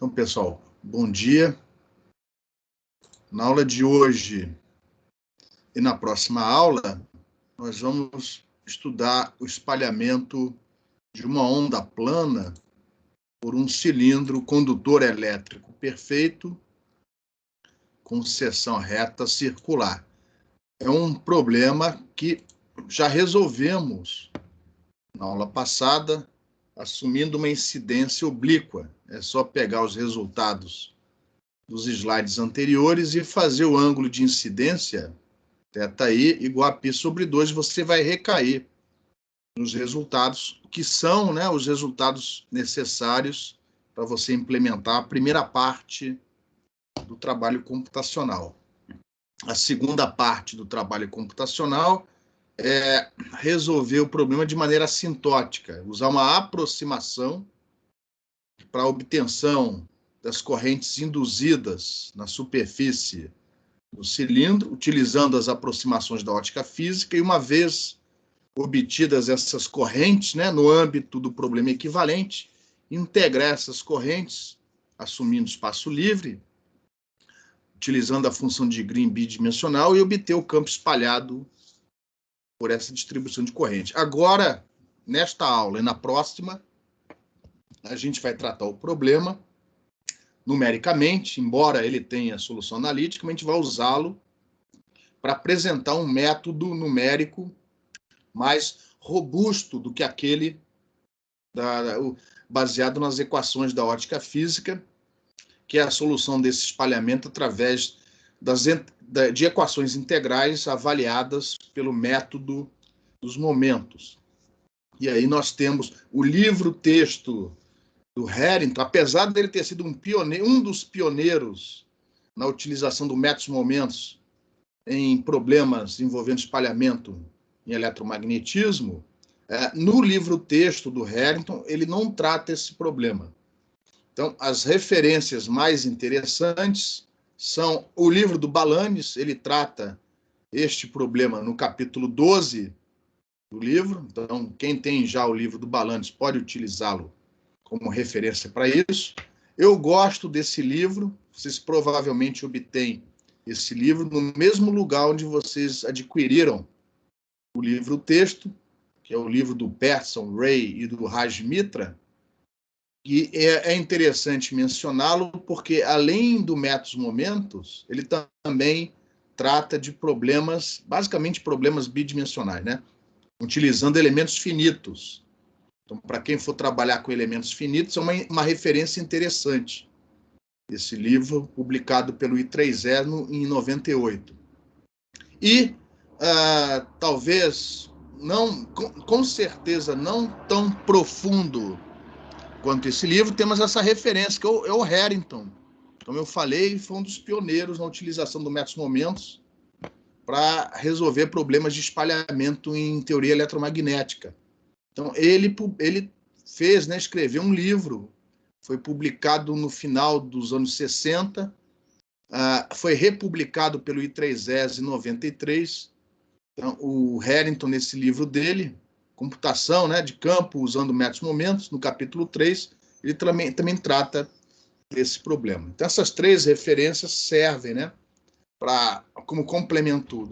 Então, pessoal, bom dia. Na aula de hoje e na próxima aula, nós vamos estudar o espalhamento de uma onda plana por um cilindro condutor elétrico perfeito com seção reta circular. É um problema que já resolvemos na aula passada, assumindo uma incidência oblíqua. É só pegar os resultados dos slides anteriores e fazer o ângulo de incidência, θi, igual a π sobre 2, você vai recair nos resultados, que são, né, os resultados necessários para você implementar a primeira parte do trabalho computacional. A segunda parte do trabalho computacional é resolver o problema de maneira assintótica, usar uma aproximação para a obtenção das correntes induzidas na superfície do cilindro, utilizando as aproximações da ótica física, e uma vez obtidas essas correntes, né, no âmbito do problema equivalente, integrar essas correntes, assumindo espaço livre, utilizando a função de Green bidimensional e obter o campo espalhado por essa distribuição de corrente. Agora, nesta aula e na próxima, a gente vai tratar o problema numericamente, embora ele tenha solução analítica, mas a gente vai usá-lo para apresentar um método numérico mais robusto do que aquele baseado nas equações da ótica física, que é a solução desse espalhamento através de equações integrais avaliadas pelo método dos momentos. E aí nós temos o livro-texto do Harrington, apesar dele ter sido um dos pioneiros na utilização do método dos momentos em problemas envolvendo espalhamento em eletromagnetismo, no livro-texto do Harrington ele não trata esse problema. Então, as referências mais interessantes são o livro do Balanis, ele trata este problema no capítulo 12 do livro. Então, quem tem já o livro do Balanis pode utilizá-lo como referência para isso. Eu gosto desse livro, vocês provavelmente obtêm esse livro no mesmo lugar onde vocês adquiriram o livro-texto, que é o livro do Peterson, Ray e do Raj Mitra. E é interessante mencioná-lo porque, além do método momentos, ele também trata de problemas, basicamente problemas bidimensionais, né? Utilizando elementos finitos. Então, para quem for trabalhar com elementos finitos, é uma referência interessante. Esse livro, publicado pelo I3E em 98. E, talvez, não, com certeza, não tão profundo quanto esse livro, temos essa referência, que é o Harrington. Como eu falei, foi um dos pioneiros na utilização do método momentos para resolver problemas de espalhamento em teoria eletromagnética. Então, ele fez, né, escreveu um livro, foi publicado no final dos anos 60, foi republicado pelo I3E em 93. Então, o Harrington, nesse livro dele, computação, né, de campo usando métodos momentos, no capítulo 3, ele também trata desse problema. Então, essas três referências servem, né, como complemento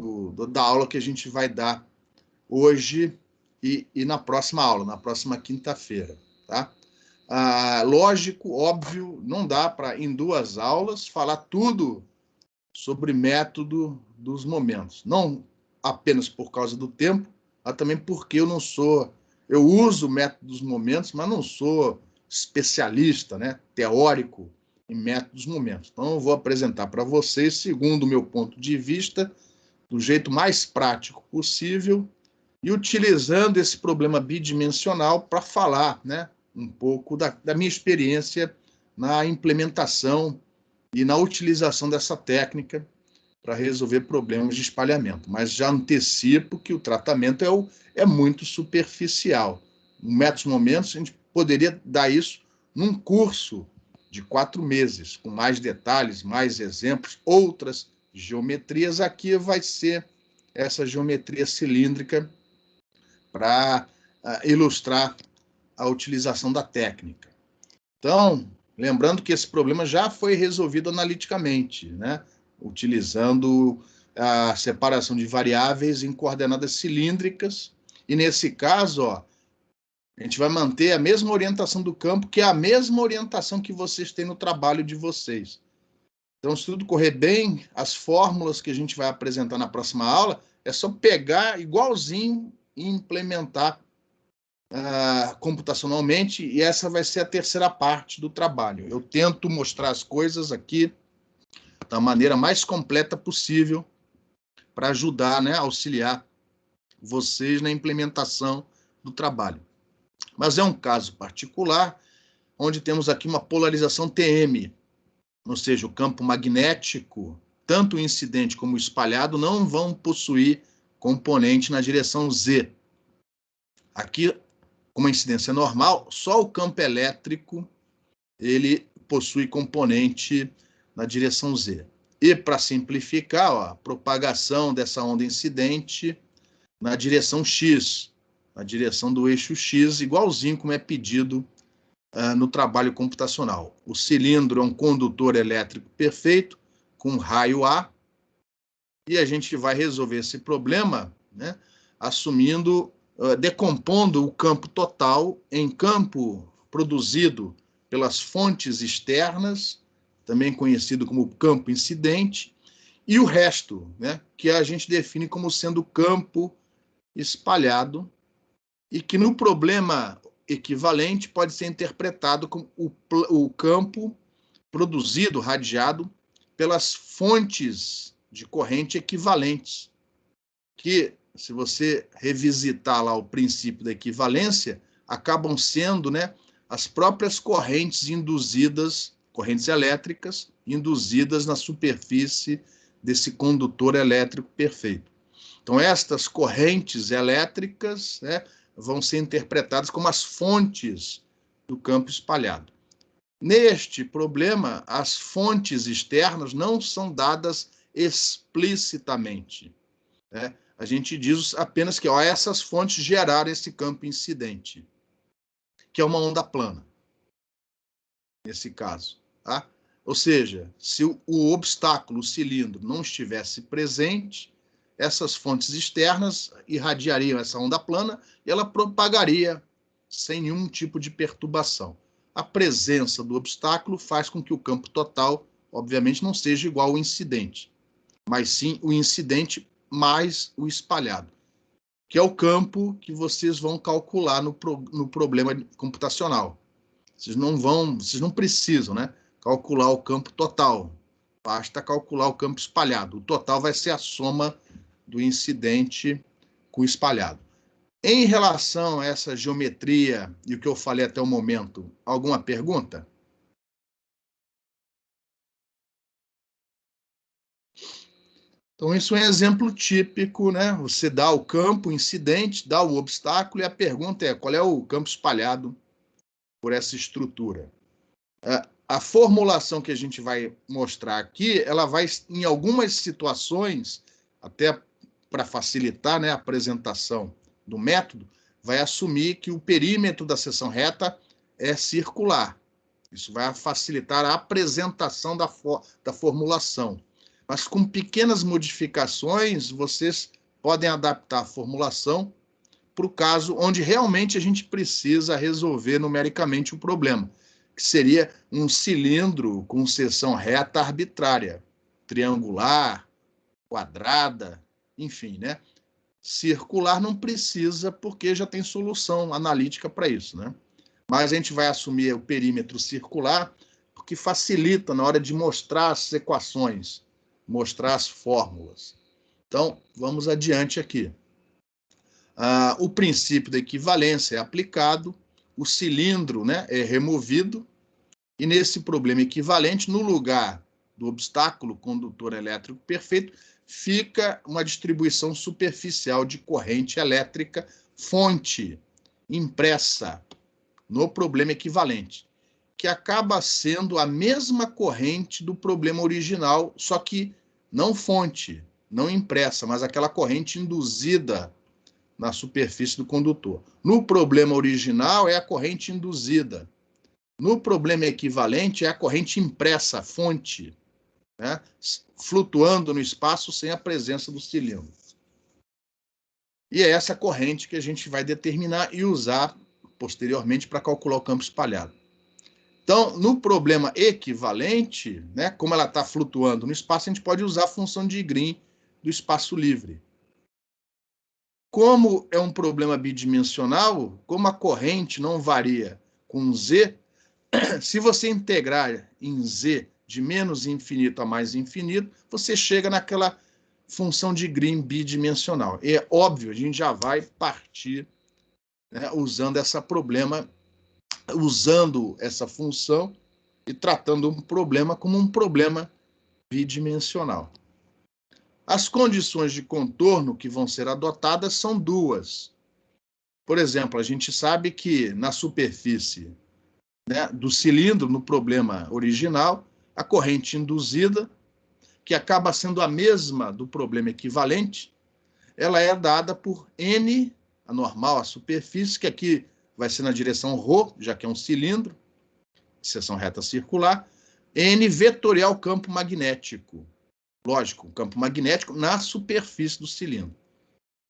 da aula que a gente vai dar hoje e na próxima aula, na próxima quinta-feira. Tá? Lógico, óbvio, não dá para, em 2 aulas, falar tudo sobre método dos momentos. Não apenas por causa do tempo, mas também porque eu uso o método dos momentos, mas não sou especialista, né, teórico em método dos momentos. Então, eu vou apresentar para vocês, segundo o meu ponto de vista, do jeito mais prático possível, e utilizando esse problema bidimensional para falar, né, um pouco da minha experiência na implementação e na utilização dessa técnica para resolver problemas de espalhamento. Mas já antecipo que o tratamento é muito superficial. No método momentos, a gente poderia dar isso num curso de 4 meses, com mais detalhes, mais exemplos, outras geometrias. Aqui vai ser essa geometria cilíndrica para ilustrar a utilização da técnica. Então, Lembrando que esse problema já foi resolvido analiticamente, né? Utilizando a separação de variáveis em coordenadas cilíndricas. E nesse caso, ó, a gente vai manter a mesma orientação do campo, que é a mesma orientação que vocês têm no trabalho de vocês. Então, se tudo correr bem, as fórmulas que a gente vai apresentar na próxima aula, é só pegar igualzinho e implementar computacionalmente, e essa vai ser a terceira parte do trabalho. Eu tento mostrar as coisas aqui da maneira mais completa possível para ajudar, né, auxiliar vocês na implementação do trabalho. Mas é um caso particular, onde temos aqui uma polarização TM, ou seja, o campo magnético, tanto o incidente como o espalhado, não vão possuir componente na direção Z. Aqui, com uma incidência normal, só o campo elétrico ele possui componente na direção Z. E, para simplificar, ó, a propagação dessa onda incidente na direção X, na direção do eixo X, igualzinho como é pedido no trabalho computacional. O cilindro é um condutor elétrico perfeito, com raio A, e a gente vai resolver esse problema, né, assumindo, decompondo o campo total em campo produzido pelas fontes externas, também conhecido como campo incidente, e o resto, né, que a gente define como sendo campo espalhado, e que no problema equivalente pode ser interpretado como o campo produzido, radiado, pelas fontes de corrente equivalentes, que, se você revisitar lá o princípio da equivalência, acabam sendo, né, as próprias correntes induzidas, correntes elétricas, induzidas na superfície desse condutor elétrico perfeito. Então, estas correntes elétricas, né, vão ser interpretadas como as fontes do campo espalhado. Neste problema, as fontes externas não são dadas explicitamente, né? A gente diz apenas que essas fontes geraram esse campo incidente, que é uma onda plana, nesse caso. Tá? Ou seja, se o obstáculo, o cilindro, não estivesse presente, essas fontes externas irradiariam essa onda plana e ela propagaria sem nenhum tipo de perturbação. A presença do obstáculo faz com que o campo total, obviamente, não seja igual ao incidente, mas sim o incidente mais o espalhado, que é o campo que vocês vão calcular no problema computacional. Vocês não precisam, né, calcular o campo total, basta calcular o campo espalhado. O total vai ser a soma do incidente com o espalhado. Em relação a essa geometria e o que eu falei até o momento, alguma pergunta? Então, isso é um exemplo típico, né? Você dá o campo, o incidente, dá o obstáculo, e a pergunta é: qual é o campo espalhado por essa estrutura? A formulação que a gente vai mostrar aqui, ela vai, em algumas situações, até para facilitar, né, a apresentação do método, vai assumir que o perímetro da seção reta é circular. Isso vai facilitar a apresentação da formulação. Mas com pequenas modificações, vocês podem adaptar a formulação para o caso onde realmente a gente precisa resolver numericamente o problema, que seria um cilindro com seção reta arbitrária, triangular, quadrada, enfim, né? Circular não precisa, porque já tem solução analítica para isso, né? Mas a gente vai assumir o perímetro circular, porque facilita na hora de mostrar as equações, mostrar as fórmulas. Então, vamos adiante aqui. O princípio da equivalência é aplicado, o cilindro, né, é removido, e nesse problema equivalente, no lugar do obstáculo condutor elétrico perfeito, fica uma distribuição superficial de corrente elétrica fonte impressa no problema equivalente, que acaba sendo a mesma corrente do problema original, só que não fonte, não impressa, mas aquela corrente induzida na superfície do condutor. No problema original é a corrente induzida. No problema equivalente, é a corrente impressa, a fonte, né, flutuando no espaço sem a presença do cilindro. E é essa corrente que a gente vai determinar e usar posteriormente para calcular o campo espalhado. Então, no problema equivalente, né, como ela está flutuando no espaço, a gente pode usar a função de Green do espaço livre. Como é um problema bidimensional, como a corrente não varia com Z, se você integrar em Z de menos infinito a mais infinito, você chega naquela função de Green bidimensional. É óbvio, a gente já vai partir, né, usando essa função e tratando um problema como um problema bidimensional. As condições de contorno que vão ser adotadas são duas. Por exemplo, a gente sabe que na superfície, né, do cilindro, no problema original, a corrente induzida, que acaba sendo a mesma do problema equivalente, ela é dada por N, a normal, a superfície, que aqui vai ser na direção ρ, já que é um cilindro, seção reta circular, N vetorial campo magnético. Lógico, campo magnético na superfície do cilindro.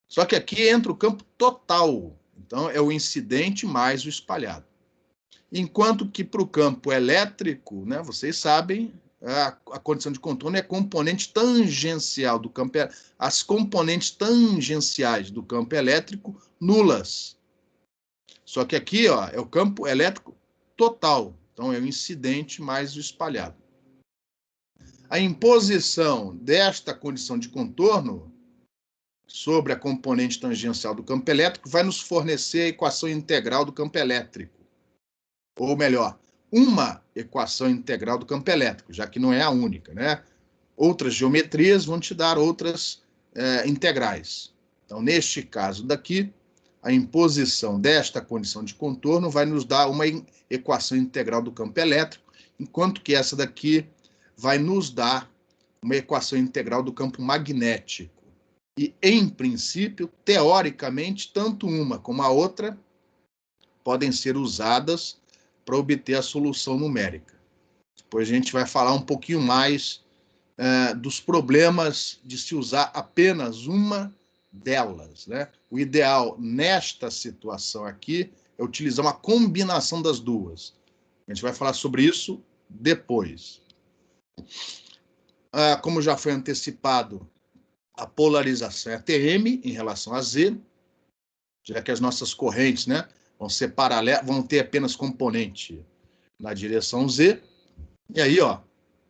Só que aqui entra o campo total, então é o incidente mais o espalhado. Enquanto que para o campo elétrico, né, vocês sabem, a condição de contorno é componente tangencial do campo, as componentes tangenciais do campo elétrico nulas. Só que aqui, ó, é o campo elétrico total, então é o incidente mais o espalhado. A imposição desta condição de contorno sobre a componente tangencial do campo elétrico vai nos fornecer a equação integral do campo elétrico. Ou melhor, uma equação integral do campo elétrico, já que não é a única, né? Outras geometrias vão te dar outras integrais. Então, neste caso daqui, a imposição desta condição de contorno vai nos dar uma equação integral do campo elétrico, enquanto que essa daqui vai nos dar uma equação integral do campo magnético. E, em princípio, teoricamente, tanto uma como a outra podem ser usadas para obter a solução numérica. Depois a gente vai falar um pouquinho mais dos problemas de se usar apenas uma delas, né? O ideal nesta situação aqui é utilizar uma combinação das duas. A gente vai falar sobre isso depois. Como já foi antecipado, a polarização é TM em relação a Z, já que as nossas correntes, né, vão ser paralelas, vão ter apenas componente na direção Z. E aí, ó,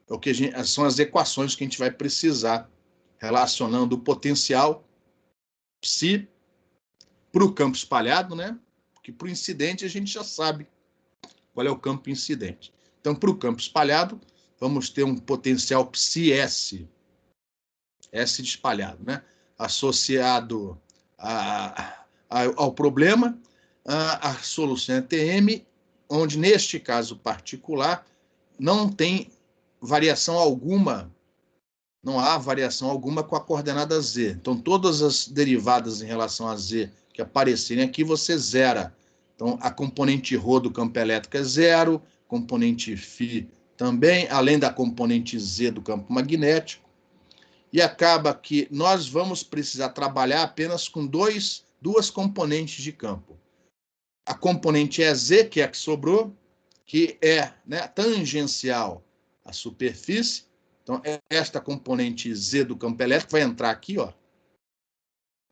é o que são as equações que a gente vai precisar relacionando o potencial psi para o campo espalhado, né? Porque para o incidente a gente já sabe qual é o campo incidente. Então, para o campo espalhado, vamos ter um potencial psi S, S de espalhado, né? Associado ao problema, a solução é TM, onde neste caso particular não tem variação alguma, não há variação alguma com a coordenada Z. Então, todas as derivadas em relação a Z que aparecerem aqui, você zera. Então, a componente ρ do campo elétrico é zero, componente φ também, além da componente Z do campo magnético. E acaba que nós vamos precisar trabalhar apenas com duas componentes de campo. A componente EZ, que é a que sobrou, que é, né, tangencial à superfície. Então, esta componente Z do campo elétrico vai entrar aqui, ó,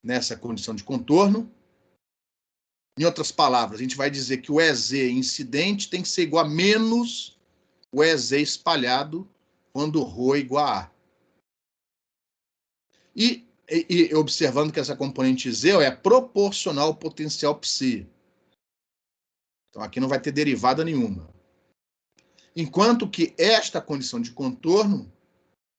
nessa condição de contorno. Em outras palavras, a gente vai dizer que o EZ incidente tem que ser igual a menos o EZ espalhado quando ρ é igual a A. E observando que essa componente Z é proporcional ao potencial psi. Então, aqui não vai ter derivada nenhuma. Enquanto que esta condição de contorno,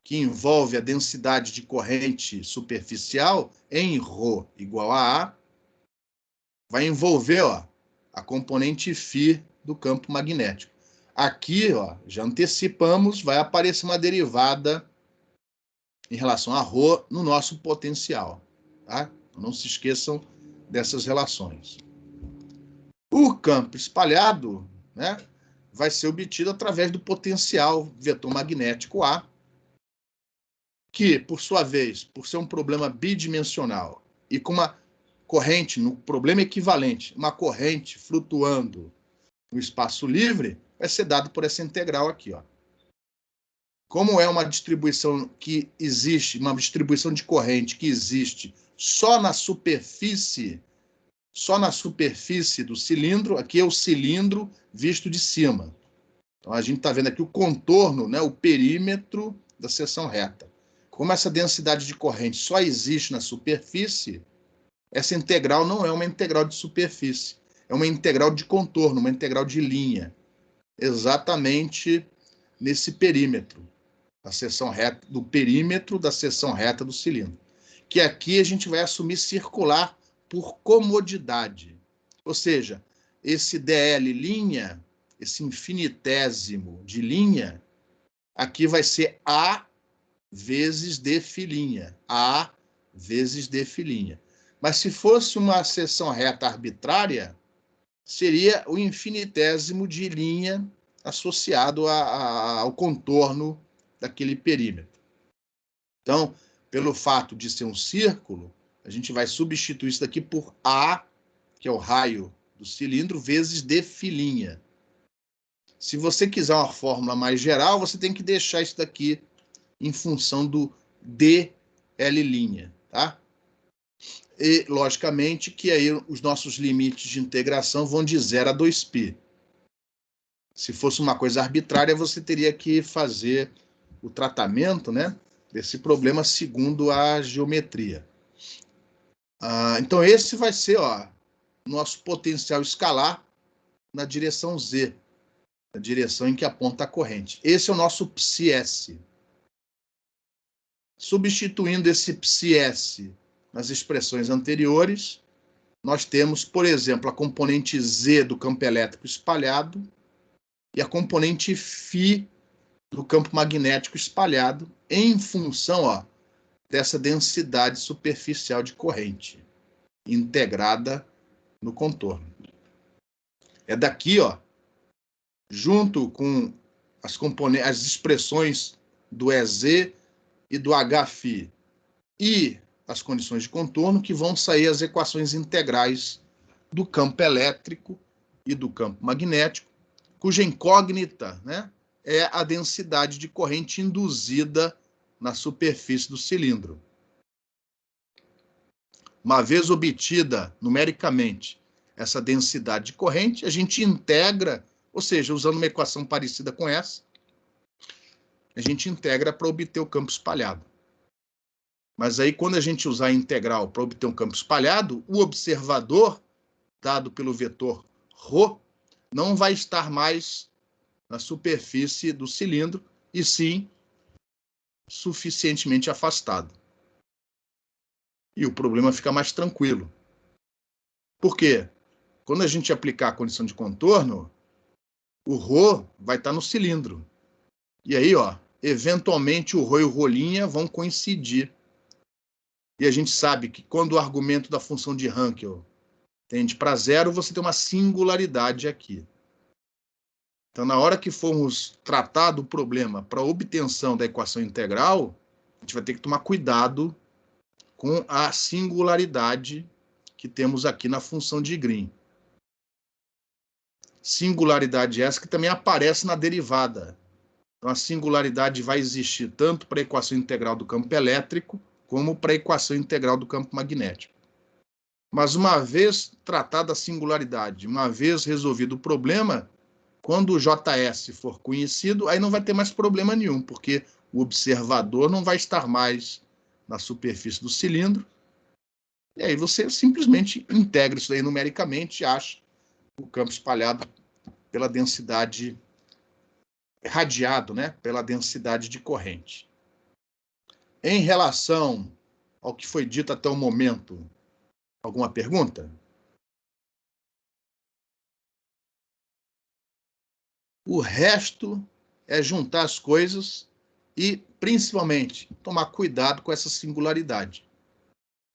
que envolve a densidade de corrente superficial em ρ igual a A, vai envolver, ó, a componente φ do campo magnético. Aqui, ó, já antecipamos, vai aparecer uma derivada em relação a ρ no nosso potencial. Tá? Não se esqueçam dessas relações. O campo espalhado, né, vai ser obtido através do potencial vetor magnético A, que, por sua vez, por ser um problema bidimensional e com uma corrente, no problema equivalente, uma corrente flutuando no espaço livre, vai ser dado por essa integral aqui, ó. Como é uma distribuição que existe, uma distribuição de corrente que existe só na superfície do cilindro, aqui é o cilindro visto de cima. Então, a gente está vendo aqui o contorno, né, o perímetro da seção reta. Como essa densidade de corrente só existe na superfície, essa integral não é uma integral de superfície, é uma integral de contorno, uma integral de linha, exatamente nesse perímetro da seção reta, do perímetro da seção reta do cilindro. Que aqui a gente vai assumir circular por comodidade. Ou seja, esse dl', esse infinitésimo de linha, aqui vai ser A vezes d', A vezes d'. Mas se fosse uma seção reta arbitrária, seria o infinitésimo de linha associado ao contorno daquele perímetro. Então, pelo fato de ser um círculo, a gente vai substituir isso daqui por A, que é o raio do cilindro, vezes d'. Se você quiser uma fórmula mais geral, você tem que deixar isso daqui em função do dl', tá? E, logicamente, que aí os nossos limites de integração vão de 0 a 2π. Se fosse uma coisa arbitrária, você teria que fazer o tratamento, né, desse problema segundo a geometria. Então, esse vai ser, ó, nosso potencial escalar na direção Z, na direção em que aponta a corrente. Esse é o nosso ψS. Substituindo esse ψS nas expressões anteriores, nós temos, por exemplo, a componente Z do campo elétrico espalhado e a componente φ do campo magnético espalhado em função, ó, dessa densidade superficial de corrente integrada no contorno. É daqui, ó, junto com as expressões do EZ e do Hφ e as condições de contorno, que vão sair as equações integrais do campo elétrico e do campo magnético, cuja incógnita, né, é a densidade de corrente induzida na superfície do cilindro. Uma vez obtida numericamente essa densidade de corrente, a gente integra, ou seja, usando uma equação parecida com essa, a gente integra para obter o campo espalhado. Mas aí, quando a gente usar a integral para obter um campo espalhado, o observador, dado pelo vetor ρ, não vai estar mais na superfície do cilindro, e sim suficientemente afastado. E o problema fica mais tranquilo. Por quê? Quando a gente aplicar a condição de contorno, o ρ vai estar no cilindro. E aí, ó, eventualmente o ρ e o ρ' vão coincidir. E a gente sabe que quando o argumento da função de Hankel tende para zero, você tem uma singularidade aqui. Então, na hora que formos tratar do problema para obtenção da equação integral, a gente vai ter que tomar cuidado com a singularidade que temos aqui na função de Green. Singularidade essa que também aparece na derivada. Então, a singularidade vai existir tanto para a equação integral do campo elétrico, como para a equação integral do campo magnético. Mas uma vez tratada a singularidade, uma vez resolvido o problema, quando o JS for conhecido, aí não vai ter mais problema nenhum, porque o observador não vai estar mais na superfície do cilindro, e aí você simplesmente integra isso aí numericamente e acha o campo espalhado pela densidade, irradiado, né, pela densidade de corrente. Em relação ao que foi dito até o momento, alguma pergunta? O resto é juntar as coisas e, principalmente, tomar cuidado com essa singularidade.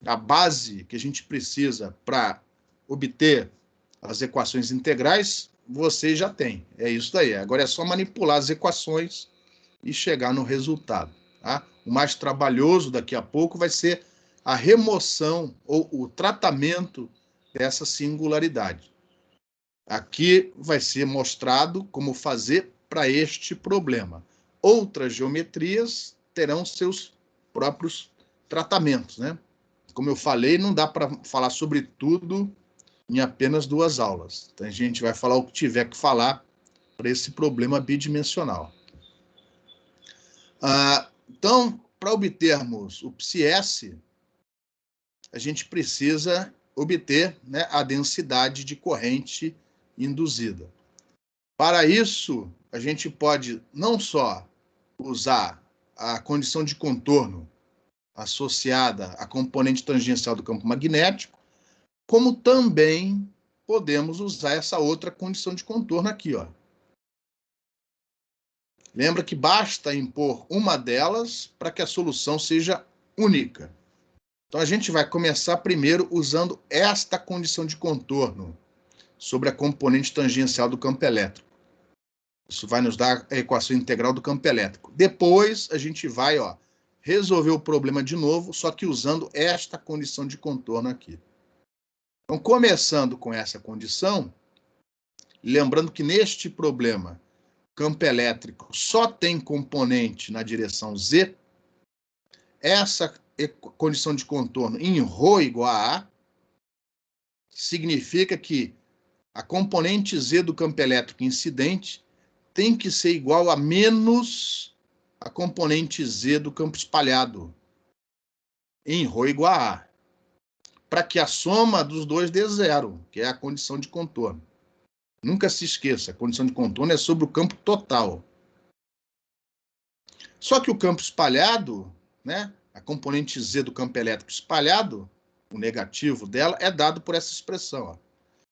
A base que a gente precisa para obter as equações integrais você já tem. É isso daí. Agora é só manipular as equações e chegar no resultado. Tá? O mais trabalhoso daqui a pouco vai ser a remoção ou o tratamento dessa singularidade. Aqui vai ser mostrado como fazer para este problema. Outras geometrias terão seus próprios tratamentos, né? Como eu falei, não dá para falar sobre tudo em apenas 2 aulas. Então, a gente vai falar o que tiver que falar para esse problema bidimensional. Então, para obtermos o psi-s, a gente precisa obter, né, a densidade de corrente induzida. Para isso, a gente pode não só usar a condição de contorno associada à componente tangencial do campo magnético, como também podemos usar essa outra condição de contorno aqui, ó. Lembra que basta impor uma delas para que a solução seja única. Então, a gente vai começar primeiro usando esta condição de contorno sobre a componente tangencial do campo elétrico. Isso vai nos dar a equação integral do campo elétrico. Depois, a gente vai, ó, resolver o problema de novo, só que usando esta condição de contorno aqui. Então, começando com essa condição, lembrando que neste problema, campo elétrico só tem componente na direção Z, essa condição de contorno em ρ igual a A significa que a componente Z do campo elétrico incidente tem que ser igual a menos a componente Z do campo espalhado em ρ igual a A, para que a soma dos dois dê zero, que é a condição de contorno. Nunca se esqueça, a condição de contorno é sobre o campo total. Só que o campo espalhado, né, a componente Z do campo elétrico espalhado, o negativo dela, é dado por essa expressão. Ó.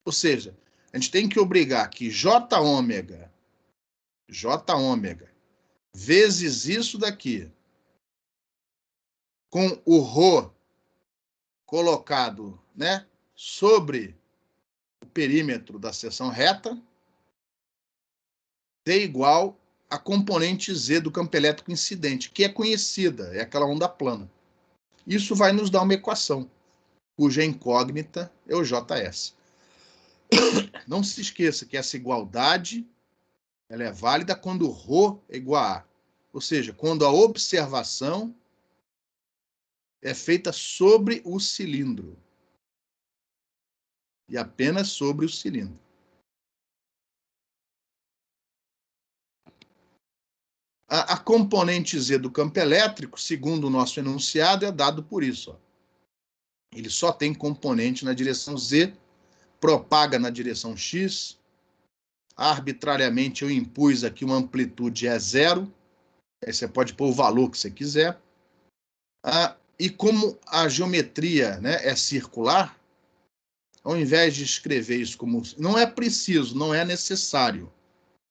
Ou seja, a gente tem que obrigar que J ômega vezes isso daqui, com o ρ colocado, né, sobre o perímetro da seção reta, dê igual a componente Z do campo elétrico incidente, que é conhecida, é aquela onda plana. Isso vai nos dar uma equação, cuja incógnita é o JS. Não se esqueça que essa igualdade ela é válida quando ρ é igual a A. Ou seja, quando a observação é feita sobre o cilindro. E apenas sobre o cilindro. A componente Z do campo elétrico, segundo o nosso enunciado, é dado por isso. Ó. Ele só tem componente na direção Z, propaga na direção X. Arbitrariamente eu impus aqui uma amplitude é 0. Aí você pode pôr o valor que você quiser. E como a geometria, né, é circular, ao invés de escrever isso como... Não é preciso, não é necessário.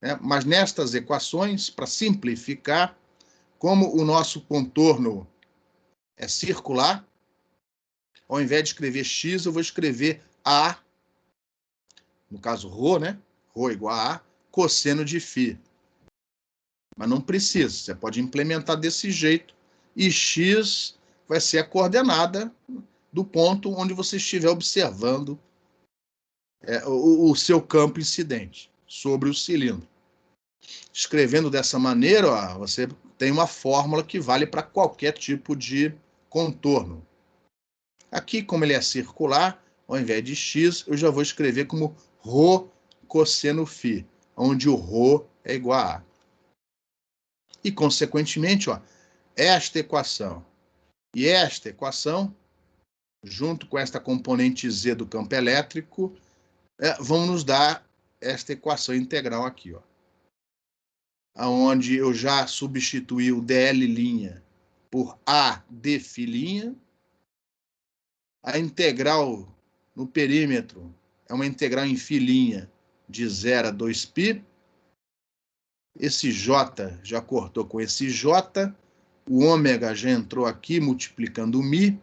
Né? Mas nestas equações, para simplificar, como o nosso contorno é circular, ao invés de escrever x, eu vou escrever a, no caso ρ, né? ρ igual a A, cosseno de φ. Mas não precisa, você pode implementar desse jeito, e x vai ser a coordenada do ponto onde você estiver observando o seu campo incidente sobre o cilindro. Escrevendo dessa maneira, ó, você tem uma fórmula que vale para qualquer tipo de contorno. Aqui, como ele é circular, ao invés de x, eu já vou escrever como ρ cosseno φ, onde o ρ é igual a A. E, consequentemente, ó, esta equação e esta equação, junto com esta componente Z do campo elétrico, vão nos dar esta equação integral aqui, ó, onde eu já substituí o dl' por A dφ'. A integral no perímetro é uma integral em φ' de 0 a 2π. Esse J já cortou com esse J. O ômega já entrou aqui multiplicando o μ.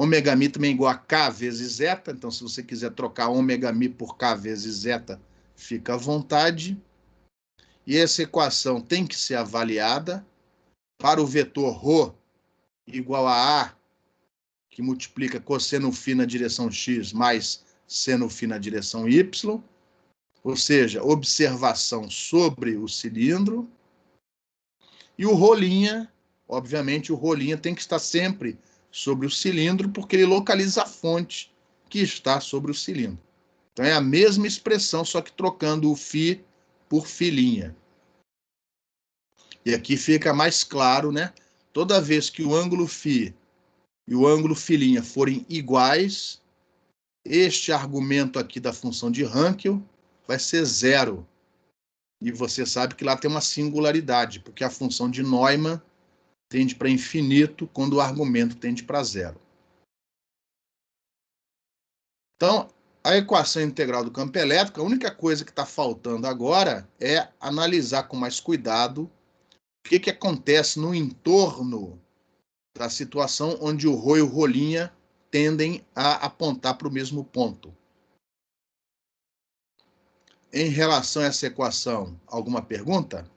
Ômega mi também é igual a K vezes zeta. Então, se você quiser trocar ômega mi por K vezes zeta, fica à vontade. E essa equação tem que ser avaliada para o vetor ρ igual a A, que multiplica cosseno φ na direção x mais seno φ na direção y, ou seja, observação sobre o cilindro. E o ρ', obviamente, o ρ' tem que estar sempre sobre o cilindro, porque ele localiza a fonte que está sobre o cilindro. Então é a mesma expressão, só que trocando o φ por φ'. E aqui fica mais claro, né? Toda vez que o ângulo φ e o ângulo φ' forem iguais, este argumento aqui da função de Hankel vai ser zero. E você sabe que lá tem uma singularidade, porque a função de Neumann tende para infinito quando o argumento tende para zero. Então, a equação integral do campo elétrico, a única coisa que está faltando agora é analisar com mais cuidado o que acontece no entorno da situação onde o ρ e o ρ' tendem a apontar para o mesmo ponto. Em relação a essa equação, alguma pergunta?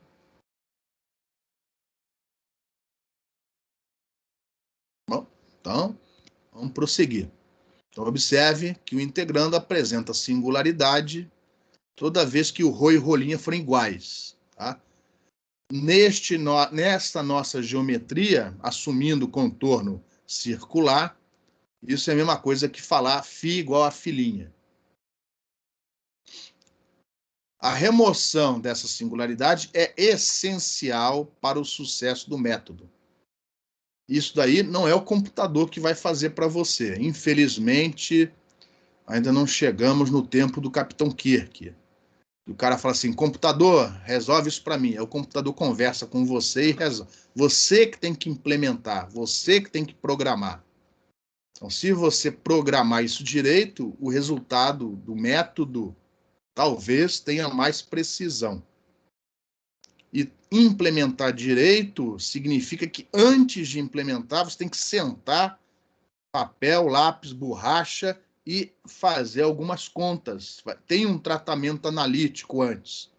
Bom, então, vamos prosseguir. Então, observe que o integrando apresenta singularidade toda vez que o ρ e o ρ' forem iguais. Tá? Nesta nossa geometria, assumindo contorno circular, isso é a mesma coisa que falar φ igual a φ'. A remoção dessa singularidade é essencial para o sucesso do método. Isso daí não é o computador que vai fazer para você. Infelizmente, ainda não chegamos no tempo do Capitão Kirk. O cara fala assim, computador, resolve isso para mim. Aí o computador conversa com você e resolve. Você que tem que implementar, você que tem que programar. Então, se você programar isso direito, o resultado do método talvez tenha mais precisão. E implementar direito significa que antes de implementar, você tem que sentar, papel, lápis, borracha e fazer algumas contas. Tem um tratamento analítico antes,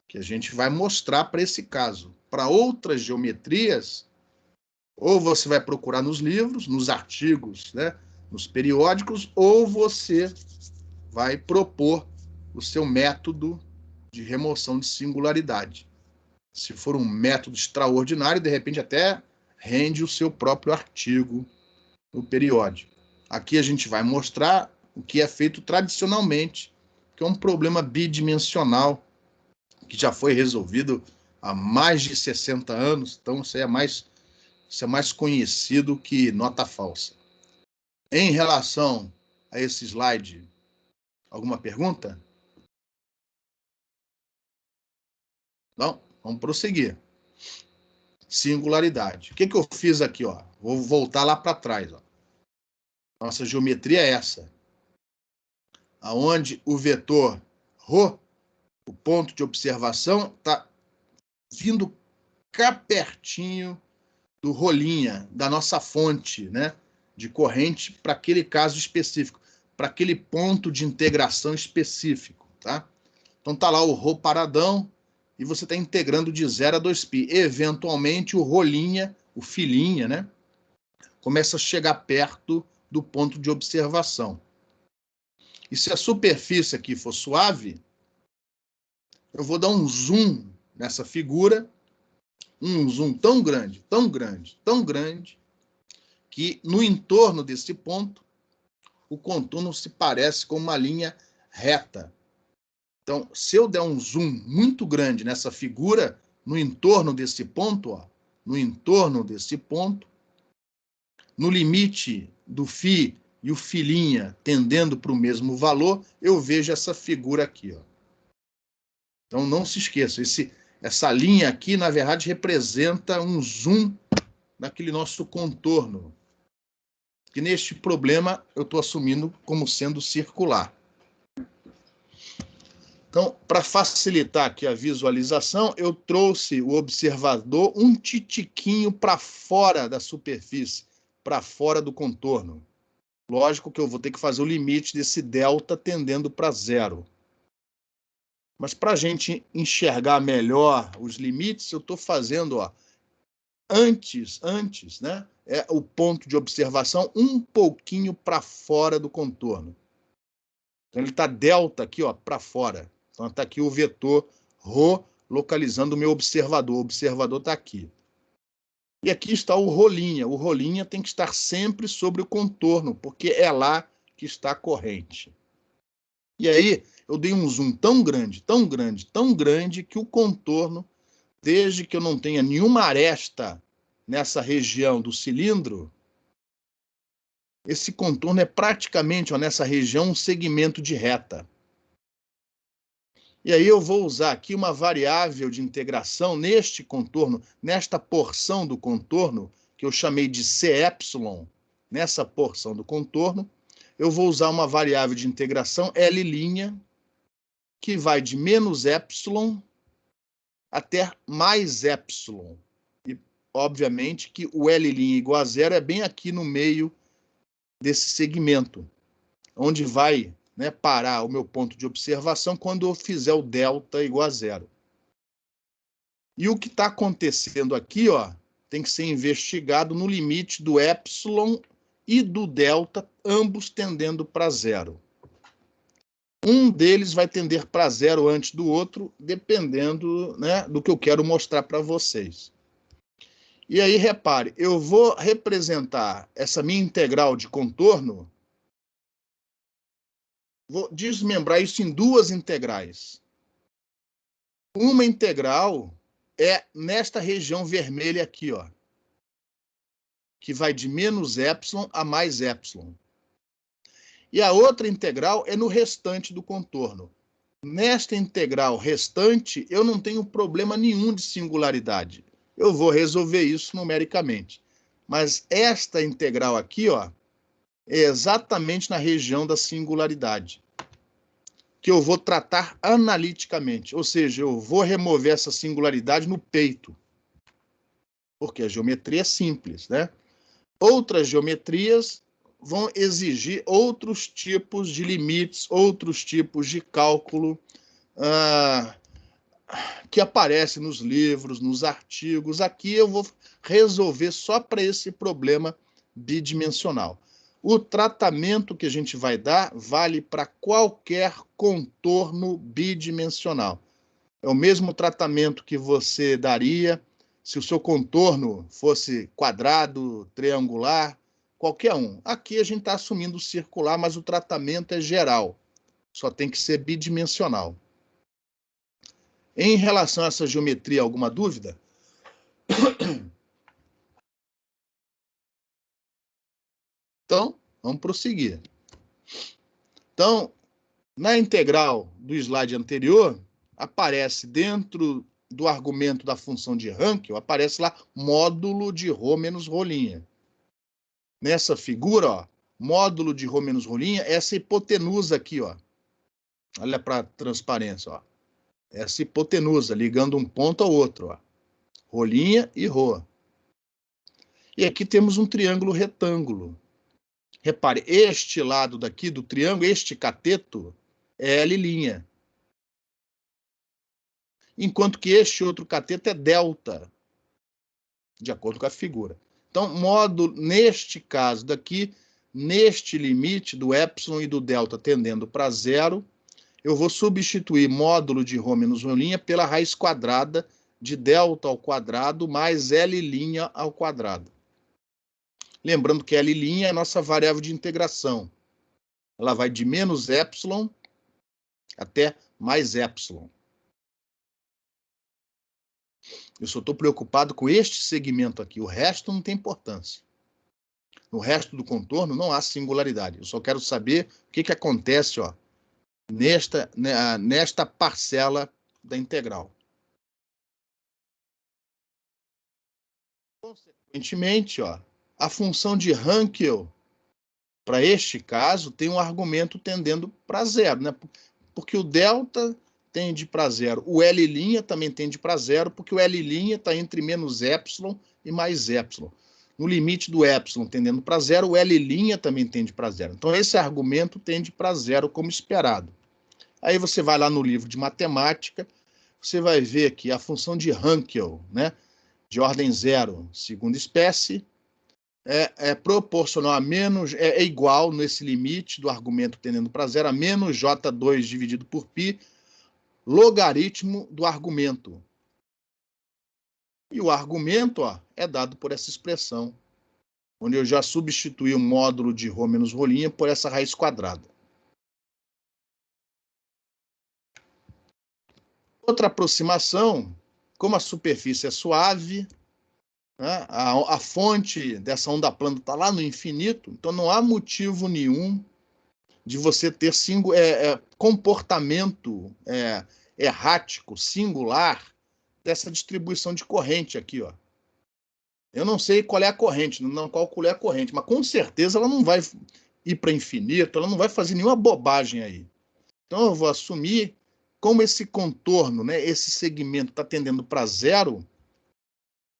que a gente vai mostrar para esse caso. Para outras geometrias, ou você vai procurar nos livros, nos artigos, né, nos periódicos, ou você vai propor o seu método de remoção de singularidade. Se for um método extraordinário, de repente até rende o seu próprio artigo no periódico. Aqui a gente vai mostrar o que é feito tradicionalmente, que é um problema bidimensional, que já foi resolvido há mais de 60 anos, então isso é mais conhecido que nota falsa. Em relação a esse slide, alguma pergunta? Não? Vamos prosseguir. Singularidade. O que eu fiz aqui? Ó? Vou voltar lá para trás. Ó. Nossa geometria é essa. Onde o vetor ρ, o ponto de observação, está vindo cá pertinho do ρ', da nossa fonte, né, de corrente para aquele caso específico, para aquele ponto de integração específico. Tá? Então está lá o ρ paradão, e você está integrando de 0 a 2π. Eventualmente, o ρ', o φ', né, começa a chegar perto do ponto de observação. E se a superfície aqui for suave, eu vou dar um zoom nessa figura, um zoom tão grande, tão grande, tão grande, que no entorno desse ponto, o contorno se parece com uma linha reta. Então, se eu der um zoom muito grande nessa figura, no entorno desse ponto, ó, no entorno desse ponto, no limite do φ e o φ' tendendo para o mesmo valor, eu vejo essa figura aqui. Ó. Então, não se esqueça, essa linha aqui, na verdade, representa um zoom naquele nosso contorno, que neste problema eu estou assumindo como sendo circular. Então, para facilitar aqui a visualização, eu trouxe o observador um titiquinho para fora da superfície, para fora do contorno. Lógico que eu vou ter que fazer o limite desse delta tendendo para zero. Mas para a gente enxergar melhor os limites, eu estou fazendo, ó, antes, né, é o ponto de observação um pouquinho para fora do contorno. Então, ele está delta aqui, ó, para fora. Então, está aqui o vetor ρ localizando o meu observador. O observador está aqui. E aqui está o rolinha. O rolinha tem que estar sempre sobre o contorno, porque é lá que está a corrente. E aí, eu dei um zoom tão grande, tão grande, tão grande, que o contorno, desde que eu não tenha nenhuma aresta nessa região do cilindro, esse contorno é praticamente, ó, nessa região, um segmento de reta. E aí eu vou usar aqui uma variável de integração neste contorno, nesta porção do contorno, que eu chamei de Cy, nessa porção do contorno, eu vou usar uma variável de integração L', que vai de menos epsilon até mais epsilon. E, obviamente, que o L' igual a zero é bem aqui no meio desse segmento, onde vai, né, parar o meu ponto de observação quando eu fizer o delta igual a zero. E o que está acontecendo aqui, ó, tem que ser investigado no limite do epsilon e do delta, ambos tendendo para zero. Um deles vai tender para zero antes do outro, dependendo, né, do que eu quero mostrar para vocês. E aí, repare, eu vou representar essa minha integral de contorno, vou desmembrar isso em duas integrais. Uma integral é nesta região vermelha aqui, ó, que vai de menos epsilon a mais epsilon. E a outra integral é no restante do contorno. Nesta integral restante, eu não tenho problema nenhum de singularidade. Eu vou resolver isso numericamente. Mas esta integral aqui, ó, é exatamente na região da singularidade, que eu vou tratar analiticamente. Ou seja, eu vou remover essa singularidade no peito, porque a geometria é simples, né? Outras geometrias vão exigir outros tipos de limites, outros tipos de cálculo que aparecem nos livros, nos artigos. Aqui eu vou resolver só para esse problema bidimensional. O tratamento que a gente vai dar vale para qualquer contorno bidimensional. É o mesmo tratamento que você daria se o seu contorno fosse quadrado, triangular, qualquer um. Aqui a gente está assumindo circular, mas o tratamento é geral. Só tem que ser bidimensional. Em relação a essa geometria, alguma dúvida? Então, vamos prosseguir. Então, na integral do slide anterior, aparece dentro do argumento da função de Hankel, aparece lá módulo de ρ menos rolinha. Nessa figura, ó, módulo de ρ menos rolinha, essa hipotenusa aqui, ó. Olha para a transparência, ó. Essa hipotenusa, ligando um ponto ao outro, ó. Rolinha e ρ. E aqui temos um triângulo retângulo. Repare, este lado daqui do triângulo, este cateto, é L'. Enquanto que este outro cateto é delta, de acordo com a figura. Então, módulo, neste caso daqui, neste limite do epsilon e do delta tendendo para zero, eu vou substituir módulo de ρ menos rolinha pela raiz quadrada de delta ao quadrado mais L' ao quadrado. Lembrando que L' é a nossa variável de integração. Ela vai de menos epsilon até mais epsilon. Eu só estou preocupado com este segmento aqui. O resto não tem importância. No resto do contorno não há singularidade. Eu só quero saber o que acontece, ó, nesta parcela da integral. Consequentemente, ó, a função de Hankel, para este caso, tem um argumento tendendo para zero, né? Porque o delta tende para zero. O L' também tende para zero, porque o L' está entre menos epsilon e mais epsilon. no limite do epsilon tendendo para zero, o L' também tende para zero. Então, esse argumento tende para zero como esperado. Aí você vai lá no livro de matemática, você vai ver aqui a função de Hankel, né, de ordem zero, segunda espécie, é proporcional a menos, é igual nesse limite do argumento tendendo para zero a menos J2 dividido por π, logaritmo do argumento. E o argumento, ó, é dado por essa expressão, onde eu já substituí o módulo de ρ menos ρ' por essa raiz quadrada. Outra aproximação, como a superfície é suave, né, a fonte dessa onda plana está lá no infinito, então não há motivo nenhum de você ter comportamento errático, singular, dessa distribuição de corrente aqui, ó. Eu não sei qual é a corrente, não calculei a corrente, mas com certeza ela não vai ir para infinito, ela não vai fazer nenhuma bobagem aí. Então eu vou assumir, como esse contorno, né, esse segmento está tendendo para zero,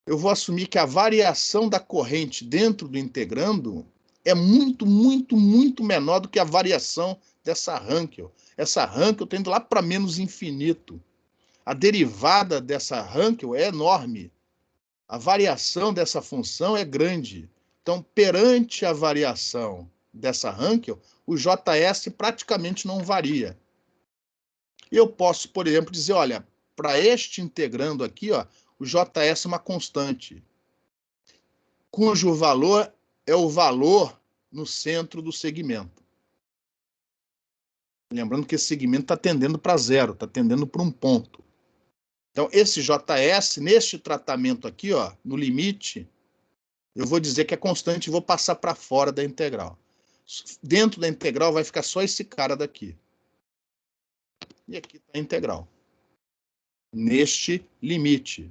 eu vou assumir que a variação da corrente dentro do integrando é muito, muito, muito menor do que a variação dessa Hankel. Essa Hankel tende lá para menos infinito. A derivada dessa Hankel é enorme. A variação dessa função é grande. Então, perante a variação dessa Hankel, o JS praticamente não varia. Eu posso, por exemplo, dizer, olha, para este integrando aqui, ó, o JS é uma constante, cujo valor é o valor no centro do segmento. Lembrando que esse segmento está tendendo para zero, está tendendo para um ponto. Então, esse JS, neste tratamento aqui, ó, no limite, eu vou dizer que é constante e vou passar para fora da integral. Dentro da integral vai ficar só esse cara daqui. E aqui está a integral. Neste limite.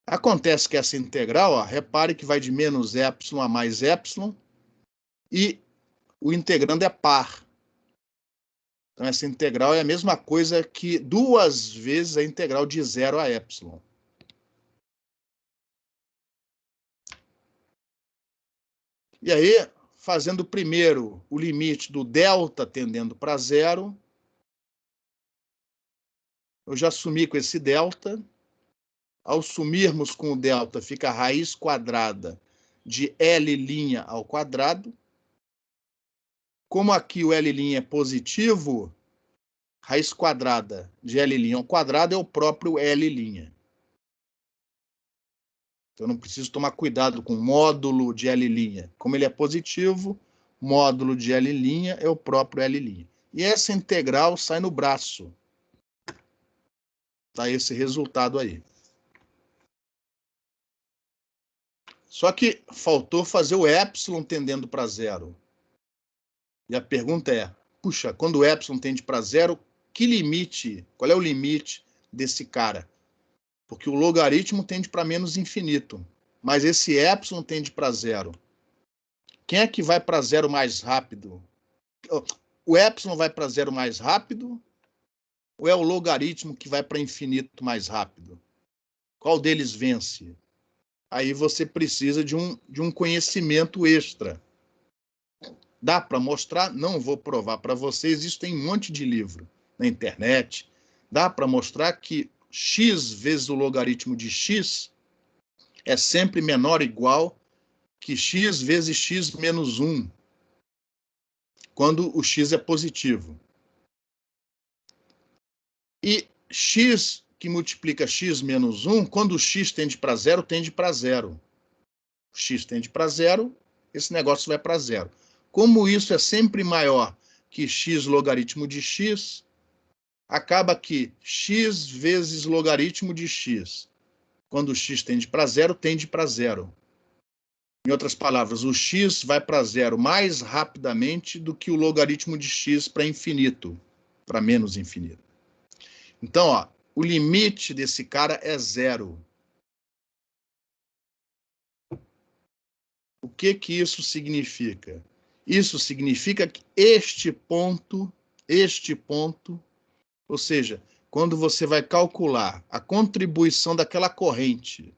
Acontece que essa integral, ó, repare que vai de menos epsilon a mais epsilon, e o integrando é par. Então, essa integral é a mesma coisa que 2 vezes a integral de 0 a epsilon. E aí, fazendo primeiro o limite do delta tendendo para zero, eu já sumi com esse delta. Ao sumirmos com o delta, fica a raiz quadrada de L' ao quadrado. Como aqui o L' é positivo, raiz quadrada de L' ao quadrado é o próprio L'. Então, eu não preciso tomar cuidado com o módulo de L'. Como ele é positivo, módulo de L' é o próprio L'. E essa integral sai no braço. Tá esse resultado aí. Só que faltou fazer o epsilon tendendo para zero. E a pergunta é, puxa, quando o epsilon tende para zero, que limite, qual é o limite desse cara? Porque o logaritmo tende para menos infinito, mas esse epsilon tende para zero. Quem é que vai para zero mais rápido? O epsilon vai para zero mais rápido ou é o logaritmo que vai para infinito mais rápido? Qual deles vence? Aí você precisa de um conhecimento extra. Dá para mostrar? Não vou provar para vocês, isso tem um monte de livro na internet. Dá para mostrar que x vezes o logaritmo de x é sempre menor ou igual que x vezes x menos 1, quando o x é positivo. E x que multiplica x menos 1, quando o x tende para zero, tende para zero. O x tende para zero, esse negócio vai para zero. Como isso é sempre maior que x logaritmo de x, acaba que x vezes logaritmo de x, quando o x tende para zero, tende para zero. Em outras palavras, o x vai para zero mais rapidamente do que o logaritmo de x para infinito, para menos infinito. Então, ó, o limite desse cara é zero. O que que isso significa? Isso significa que este ponto, ou seja, quando você vai calcular a contribuição daquela corrente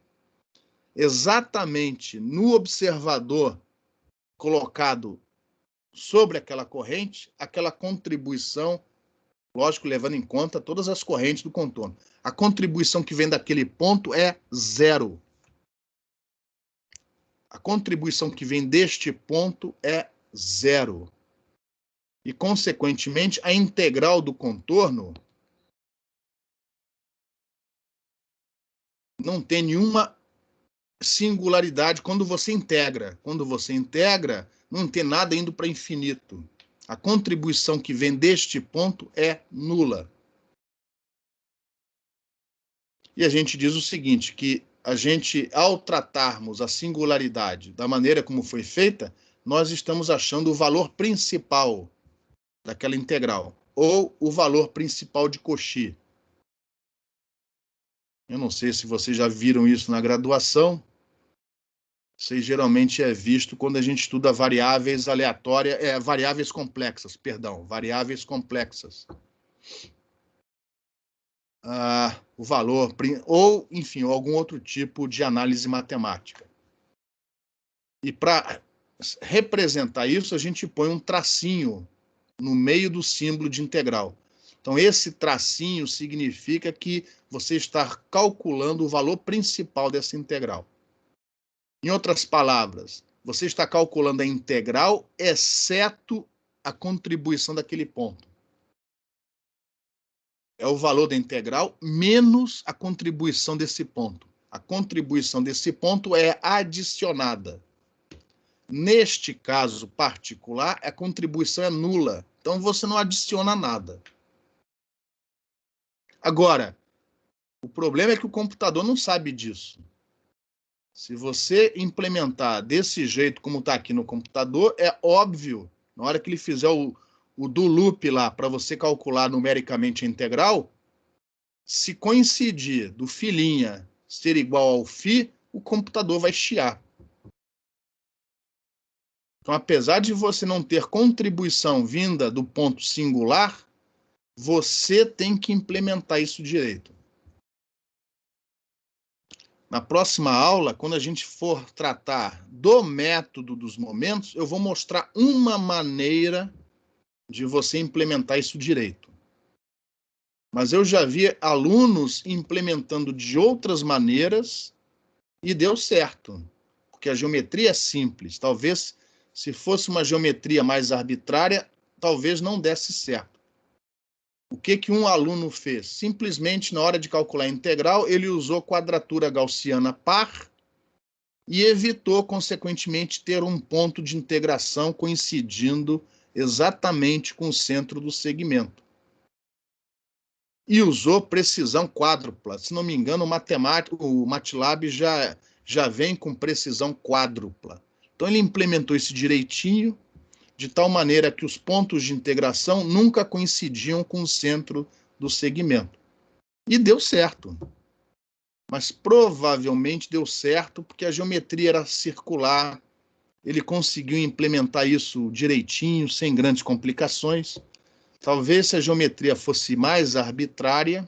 exatamente no observador colocado sobre aquela corrente, aquela contribuição, lógico, levando em conta todas as correntes do contorno. A contribuição que vem daquele ponto é zero. A contribuição que vem deste ponto é zero. E, consequentemente, a integral do contorno não tem nenhuma singularidade quando você integra. Quando você integra, não tem nada indo para infinito. A contribuição que vem deste ponto é nula. E a gente diz o seguinte, que a gente, ao tratarmos a singularidade da maneira como foi feita, nós estamos achando o valor principal daquela integral, ou o valor principal de Cauchy. Eu não sei se vocês já viram isso na graduação. Isso geralmente é visto quando a gente estuda variáveis aleatórias, variáveis complexas. O valor, ou, enfim, algum outro tipo de análise matemática. E para representar isso, a gente põe um tracinho no meio do símbolo de integral. Então, esse tracinho significa que você está calculando o valor principal dessa integral. Em outras palavras, você está calculando a integral, exceto a contribuição daquele ponto. É o valor da integral menos a contribuição desse ponto. A contribuição desse ponto é adicionada. Neste caso particular, a contribuição é nula. Então, você não adiciona nada. Agora, o problema é que o computador não sabe disso. Se você implementar desse jeito como está aqui no computador, é óbvio, na hora que ele fizer o do loop lá para você calcular numericamente a integral, se coincidir do φ' ser igual ao φ, o computador vai chiar. Então, apesar de você não ter contribuição vinda do ponto singular, você tem que implementar isso direito. Na próxima aula, quando a gente for tratar do método dos momentos, eu vou mostrar uma maneira de você implementar isso direito. Mas eu já vi alunos implementando de outras maneiras e deu certo, porque a geometria é simples. Talvez, se fosse uma geometria mais arbitrária, talvez não desse certo. O que um aluno fez? Simplesmente, na hora de calcular a integral, ele usou quadratura gaussiana par e evitou, consequentemente, ter um ponto de integração coincidindo exatamente com o centro do segmento. E usou precisão quádrupla. Se não me engano, o MATLAB já vem com precisão quádrupla. Então, ele implementou isso direitinho, de tal maneira que os pontos de integração nunca coincidiam com o centro do segmento. E deu certo. Mas provavelmente deu certo porque a geometria era circular, ele conseguiu implementar isso direitinho, sem grandes complicações. Talvez se a geometria fosse mais arbitrária,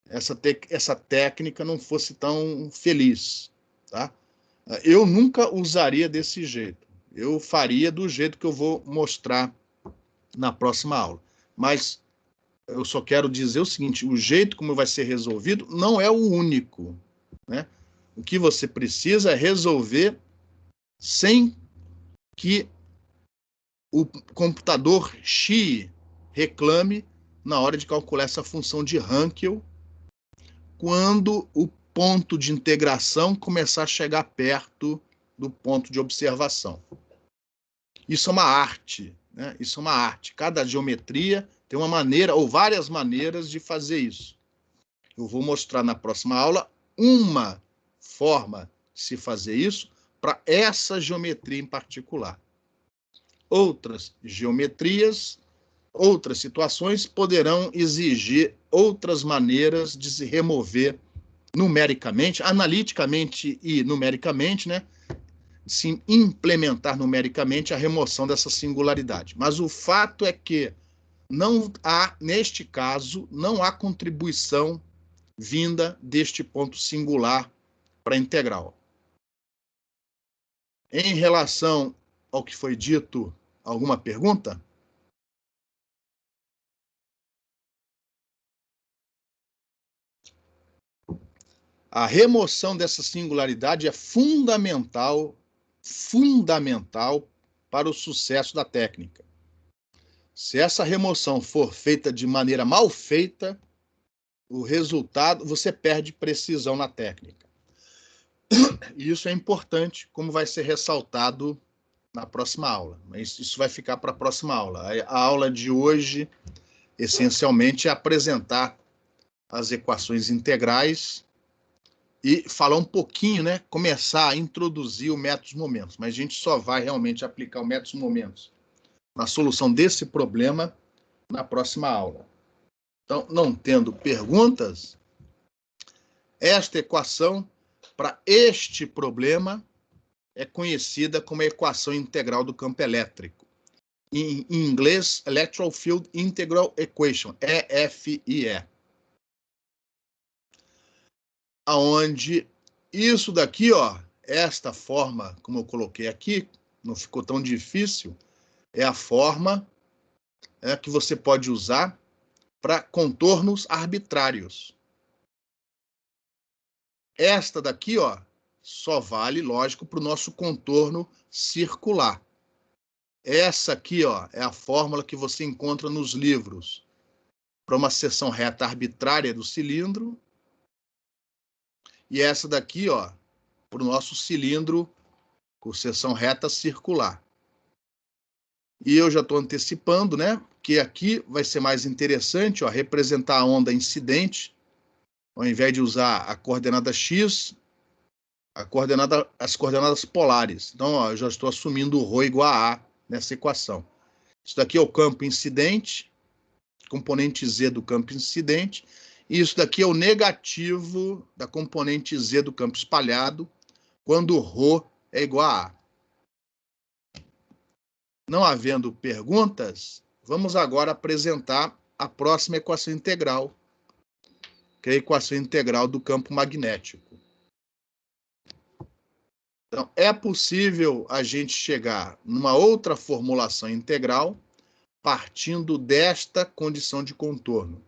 essa técnica não fosse tão feliz. Tá? Eu nunca usaria desse jeito. Eu faria do jeito que eu vou mostrar na próxima aula. Mas eu só quero dizer o seguinte, o jeito como vai ser resolvido não é o único. Né? O que você precisa é resolver sem que o computador chie, reclame na hora de calcular essa função de Hankel, quando o ponto de integração começar a chegar perto do ponto de observação. Isso é uma arte, né? Isso é uma arte. Cada geometria tem uma maneira, ou várias maneiras de fazer isso. Eu vou mostrar na próxima aula uma forma de se fazer isso para essa geometria em particular. Outras geometrias, outras situações poderão exigir outras maneiras de se remover numericamente, analiticamente e numericamente, né? Se implementar numericamente a remoção dessa singularidade. Mas o fato é que não há, neste caso, não há contribuição vinda deste ponto singular para a integral. Em relação ao que foi dito, alguma pergunta? A remoção dessa singularidade é fundamental para o sucesso da técnica. Se essa remoção for feita de maneira mal feita, o resultado, você perde precisão na técnica. E isso é importante, como vai ser ressaltado na próxima aula. Mas isso vai ficar para a próxima aula. A aula de hoje, essencialmente, é apresentar as equações integrais e falar um pouquinho, né? Começar a introduzir o método dos momentos. Mas a gente só vai realmente aplicar o método dos momentos na solução desse problema na próxima aula. Então, não tendo perguntas, esta equação para este problema é conhecida como a equação integral do campo elétrico. Em inglês, Electrical Field Integral Equation, EFIE. Aonde isso daqui, ó, esta forma, como eu coloquei aqui, não ficou tão difícil, é a forma que você pode usar para contornos arbitrários. Esta daqui, ó, só vale, lógico, para o nosso contorno circular. Essa aqui, ó, é a fórmula que você encontra nos livros para uma seção reta arbitrária do cilindro. E essa daqui, ó, para o nosso cilindro com seção reta circular. E eu já estou antecipando, né, que aqui vai ser mais interessante, ó, representar a onda incidente, ao invés de usar a coordenada x, as coordenadas polares. Então, ó, eu já estou assumindo o ρ igual a A nessa equação. Isso daqui é o campo incidente, componente Z do campo incidente, e isso daqui é o negativo da componente Z do campo espalhado, quando ρ é igual a A. Não havendo perguntas, vamos agora apresentar a próxima equação integral, que é a equação integral do campo magnético. Então, é possível a gente chegar numa outra formulação integral partindo desta condição de contorno.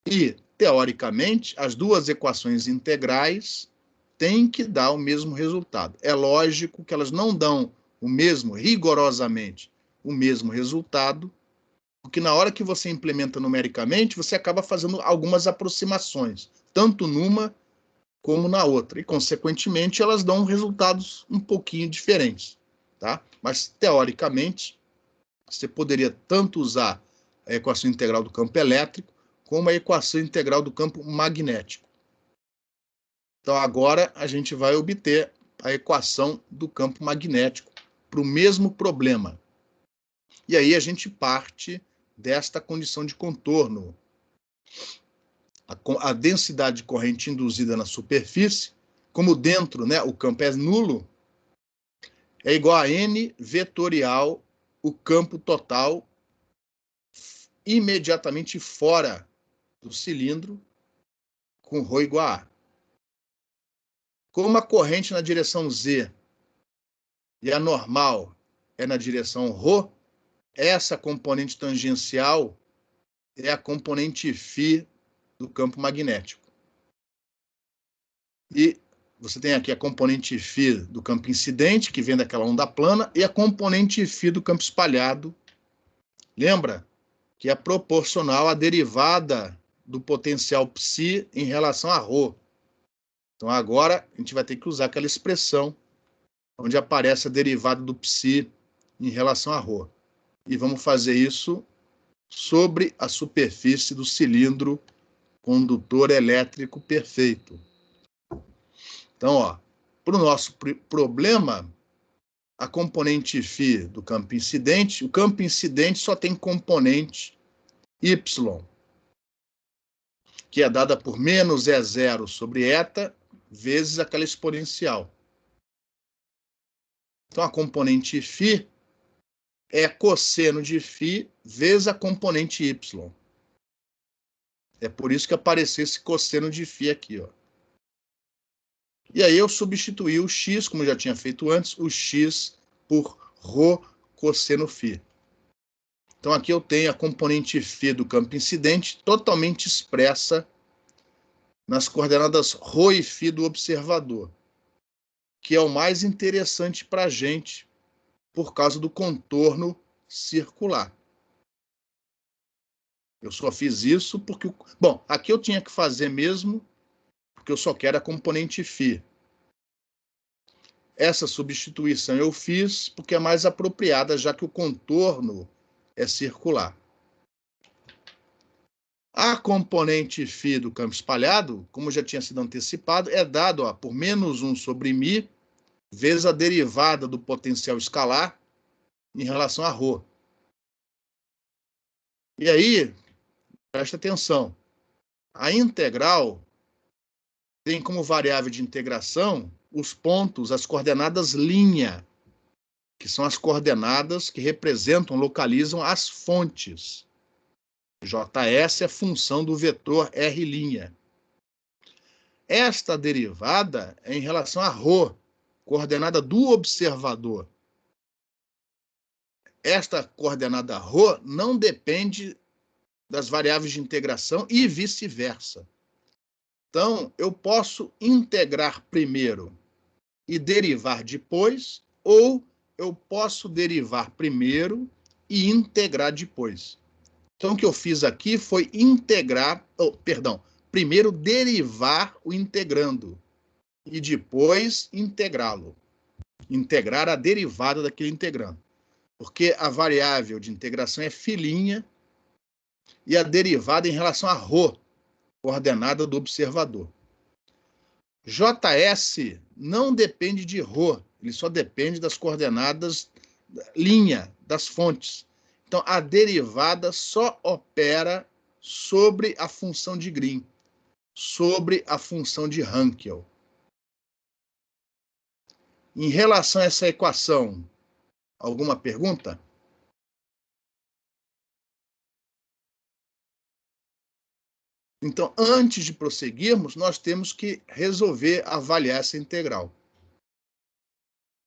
E, teoricamente, as duas equações integrais têm que dar o mesmo resultado. É lógico que elas não dão o mesmo, rigorosamente, o mesmo resultado, porque na hora que você implementa numericamente, você acaba fazendo algumas aproximações, tanto numa como na outra. E, consequentemente, elas dão resultados um pouquinho diferentes. Tá? Mas, teoricamente, você poderia tanto usar a equação integral do campo elétrico como a equação integral do campo magnético. Então, agora a gente vai obter a equação do campo magnético para o mesmo problema. E aí a gente parte desta condição de contorno. A densidade de corrente induzida na superfície, como dentro, né, o campo é nulo, é igual a N vetorial o campo total imediatamente fora do cilindro com ρ igual a A. Como a corrente na direção Z e a normal é na direção ρ, essa componente tangencial é a componente φ do campo magnético. E você tem aqui a componente φ do campo incidente, que vem daquela onda plana, e a componente φ do campo espalhado. Lembra? Que é proporcional à derivada do potencial psi em relação a ρ. Então, agora, a gente vai ter que usar aquela expressão onde aparece a derivada do psi em relação a ρ. E vamos fazer isso sobre a superfície do cilindro condutor elétrico perfeito. Então, ó, para o nosso problema, a componente φ do campo incidente, o campo incidente só tem componente y, que é dada por menos E0 sobre eta, vezes aquela exponencial. Então, a componente φ é cosseno de φ vezes a componente y. É por isso que apareceu esse cosseno de φ aqui, ó. E aí eu substituí o x, como eu já tinha feito antes, o x por ρ cosseno φ. Então aqui eu tenho a componente φ do campo incidente totalmente expressa nas coordenadas ρ e φ do observador, que é o mais interessante para a gente por causa do contorno circular. Eu só fiz isso porque... Bom, aqui eu tinha que fazer mesmo, porque eu só quero a componente φ. Essa substituição eu fiz porque é mais apropriada, já que o contorno é circular. A componente φ do campo espalhado, como já tinha sido antecipado, é dado por menos 1 sobre μ vezes a derivada do potencial escalar em relação a ρ. E aí, presta atenção, a integral tem como variável de integração os pontos, as coordenadas linha, que são as coordenadas que representam, localizam as fontes. JS é função do vetor R'. Esta derivada é em relação a ρ, coordenada do observador. Esta coordenada ρ não depende das variáveis de integração e vice-versa. Então, eu posso integrar primeiro e derivar depois, ou eu posso derivar primeiro e integrar depois. Então, o que eu fiz aqui foi primeiro derivar o integrando e depois integrá-lo. Integrar a derivada daquele integrando. Porque a variável de integração é φ' e a derivada em relação a ρ, coordenada do observador. JS não depende de ρ, ele só depende das coordenadas linha, das fontes. Então, a derivada só opera sobre a função de Green, sobre a função de Hankel. Em relação a essa equação, alguma pergunta? Então, antes de prosseguirmos, nós temos que resolver avaliar essa integral.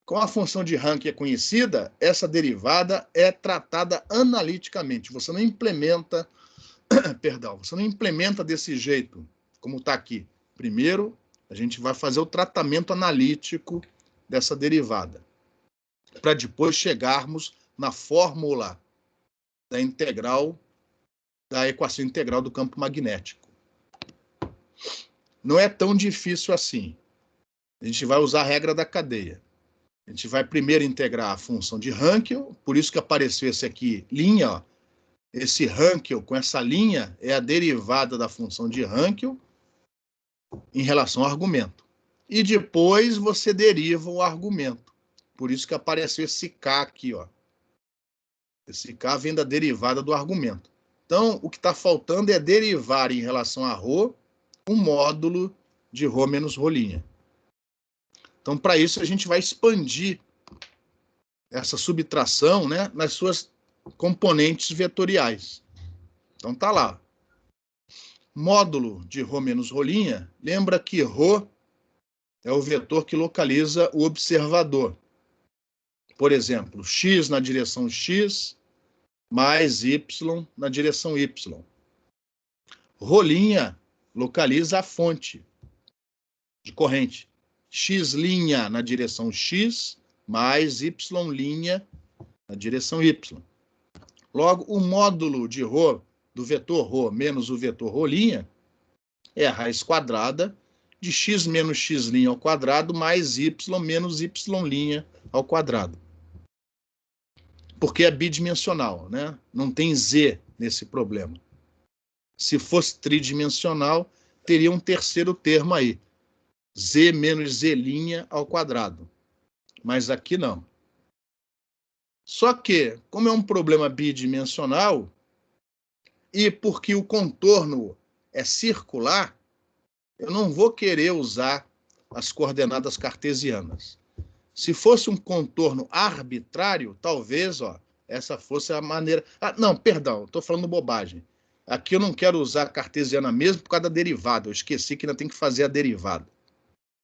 Com a função de Hankel conhecida, essa derivada é tratada analiticamente. Você não implementa, você não implementa desse jeito, como está aqui. Primeiro, a gente vai fazer o tratamento analítico dessa derivada, para depois chegarmos na fórmula da integral, da equação integral do campo magnético. Não é tão difícil assim. A gente vai usar a regra da cadeia. A gente vai primeiro integrar a função de Hankel, por isso que apareceu esse aqui, linha, ó. Esse Hankel com essa linha é a derivada da função de Hankel em relação ao argumento. E depois você deriva o argumento. Por isso que apareceu esse K aqui, ó. Esse K vem da derivada do argumento. Então, o que está faltando é derivar em relação a ρ um módulo de ρ menos ρ'. Então, para isso, a gente vai expandir essa subtração, né, nas suas componentes vetoriais. Então, tá lá. Módulo de ρ menos ρ, lembra que ρ é o vetor que localiza o observador. Por exemplo, x na direção x mais y na direção y. Ρ' localiza a fonte de corrente. X' na direção x mais y' na direção y. Logo, o módulo de ρ do vetor ρ menos o vetor ρ' é a raiz quadrada de x menos x' ao quadrado mais y menos y' ao quadrado. Porque é bidimensional, né? Não tem z nesse problema. Se fosse tridimensional, teria um terceiro termo aí. Z menos z' ao quadrado. Mas aqui não. Só que, como é um problema bidimensional, e porque o contorno é circular, eu não vou querer usar as coordenadas cartesianas. Se fosse um contorno arbitrário, talvez, ó, essa fosse a maneira... Ah, não, perdão, estou falando bobagem. Aqui eu não quero usar a cartesiana mesmo por causa da derivada. Eu esqueci que ainda tem que fazer a derivada.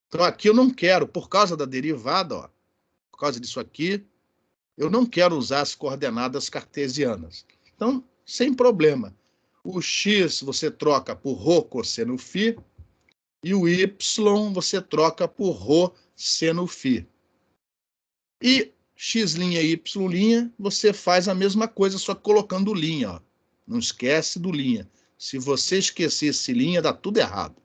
Então, aqui eu não quero, por causa da derivada, ó, por causa disso aqui, eu não quero usar as coordenadas cartesianas. Então, sem problema. O x você troca por ρ cosseno φ, e o y você troca por ρ seno φ. E x' e y', você faz a mesma coisa, só colocando linha. Ó. Não esquece do linha. Se você esquecer esse linha, dá tudo errado.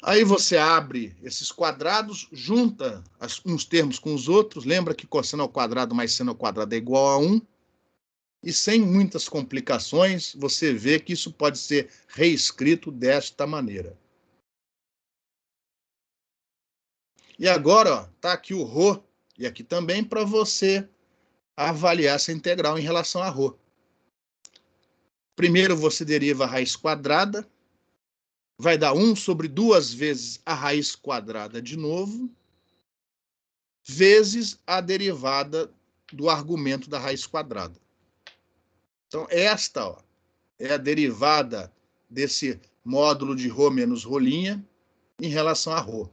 Aí você abre esses quadrados, junta uns termos com os outros. Lembra que cosseno ao quadrado mais seno ao quadrado é igual a 1. E sem muitas complicações, você vê que isso pode ser reescrito desta maneira. E agora, está aqui o ρ, e aqui também para você avaliar essa integral em relação a ρ. Primeiro você deriva a raiz quadrada, vai dar 1 sobre 2 vezes a raiz quadrada de novo, vezes a derivada do argumento da raiz quadrada. Então, esta ó, é a derivada desse módulo de ρ menos ρ' em relação a ρ.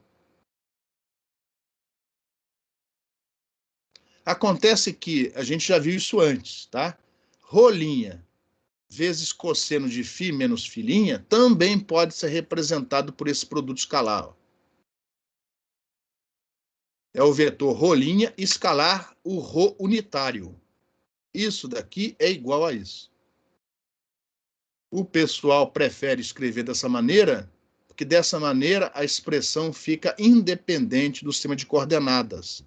Acontece que a gente já viu isso antes, tá? Ρ' vezes cosseno de φ menos φ' também pode ser representado por esse produto escalar. Ó. É o vetor ρ' escalar o ρ unitário. Isso daqui é igual a isso. O pessoal prefere escrever dessa maneira, porque dessa maneira a expressão fica independente do sistema de coordenadas.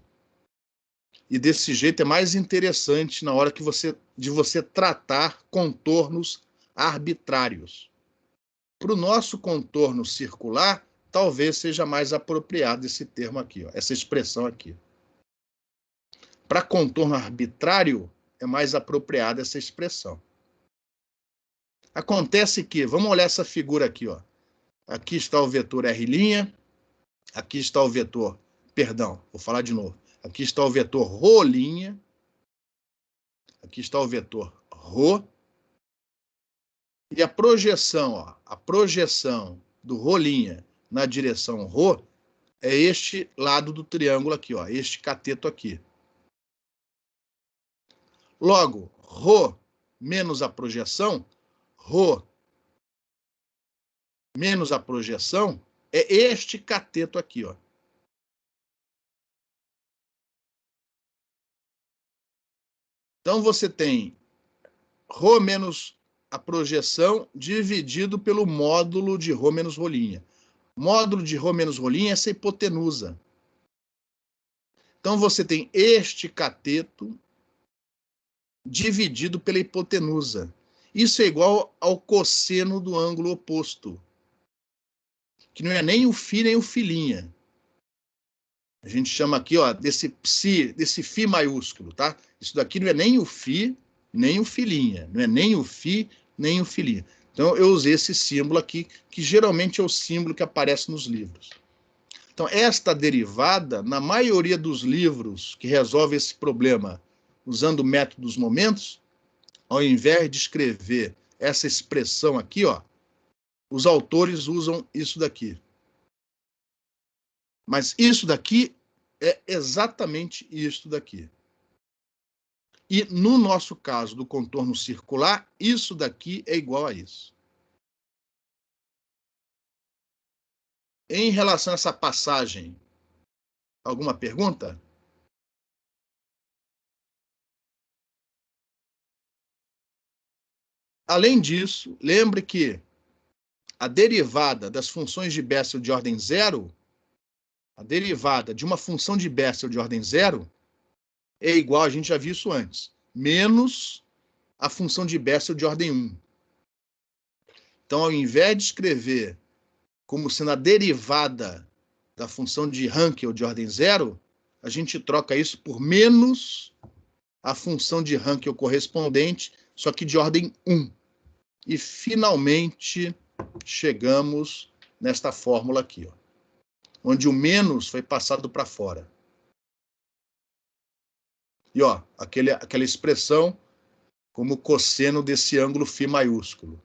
E desse jeito é mais interessante na hora de você tratar contornos arbitrários. Para o nosso contorno circular, talvez seja mais apropriado esse termo aqui, ó, essa expressão aqui. Para contorno arbitrário, é mais apropriada essa expressão. Acontece que, vamos olhar essa figura aqui, ó. Aqui está o vetor R', aqui está o vetor, perdão, vou falar de novo. Aqui está o vetor ρ', aqui está o vetor ρ, e a projeção, ó, a projeção do ρ' na direção ρ é este lado do triângulo aqui, ó, este cateto aqui. Logo, ρ menos a projeção, ρ menos a projeção é este cateto aqui, ó. Então você tem ρ menos a projeção dividido pelo módulo de ρ menos ρ'. Módulo de ρ menos ρ' é essa hipotenusa. Então você tem este cateto dividido pela hipotenusa. Isso é igual ao cosseno do ângulo oposto, que não é nem o φ nem o φ'. A gente chama aqui, ó, desse φ maiúsculo, tá? Isso daqui não é nem o φ nem o φ', não é nem o φ nem o φ'. Então eu usei esse símbolo aqui, que geralmente é o símbolo que aparece nos livros. Então esta derivada, na maioria dos livros que resolvem esse problema usando o método dos momentos, ao invés de escrever essa expressão aqui, ó, os autores usam isso daqui. Mas isso daqui é exatamente isso daqui. E no nosso caso do contorno circular, isso daqui é igual a isso. Em relação a essa passagem, alguma pergunta? Além disso, lembre que a derivada das funções de Bessel de ordem zero, a derivada de uma função de Bessel de ordem zero, é igual, a gente já viu isso antes, menos a função de Bessel de ordem 1. Então, ao invés de escrever como sendo a derivada da função de Hankel de ordem zero, a gente troca isso por menos a função de Hankel correspondente, só que de ordem 1. E, finalmente, chegamos nesta fórmula aqui, ó, onde o menos foi passado para fora. E, ó, aquela expressão como cosseno desse ângulo φ maiúsculo.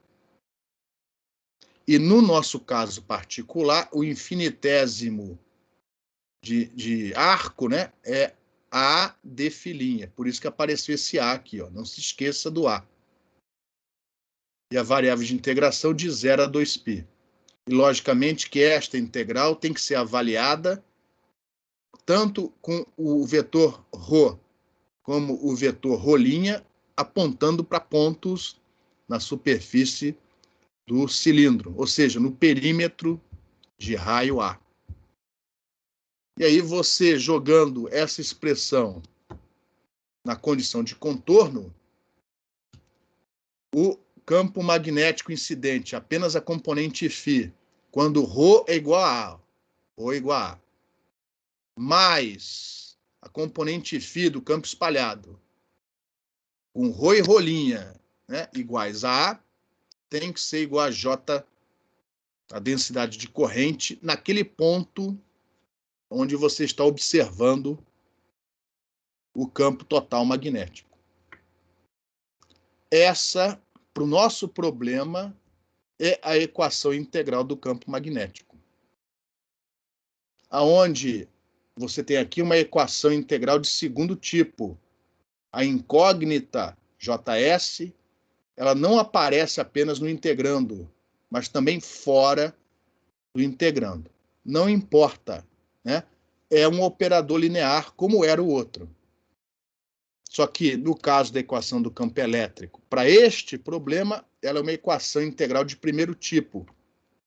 E no nosso caso particular, o infinitésimo de arco, né, é A de filinha. Por isso que apareceu esse A aqui, ó. Não se esqueça do A. E a variável de integração de 0 a 2π. E, logicamente, que esta integral tem que ser avaliada tanto com o vetor ρ como o vetor ρ', apontando para pontos na superfície do cilindro, ou seja, no perímetro de raio A. E aí você jogando essa expressão na condição de contorno, o campo magnético incidente, apenas a componente φ, quando ρ é igual a A, ρ é igual a A, mais a componente φ do campo espalhado, com ρ e ρ'inha, né, iguais a A, tem que ser igual a J, a densidade de corrente, naquele ponto onde você está observando o campo total magnético. Essa, para o nosso problema, é a equação integral do campo magnético. Aonde você tem aqui uma equação integral de segundo tipo. A incógnita JS, ela não aparece apenas no integrando, mas também fora do integrando. Não importa, né? É um operador linear como era o outro. Só que, no caso da equação do campo elétrico, para este problema, ela é uma equação integral de primeiro tipo.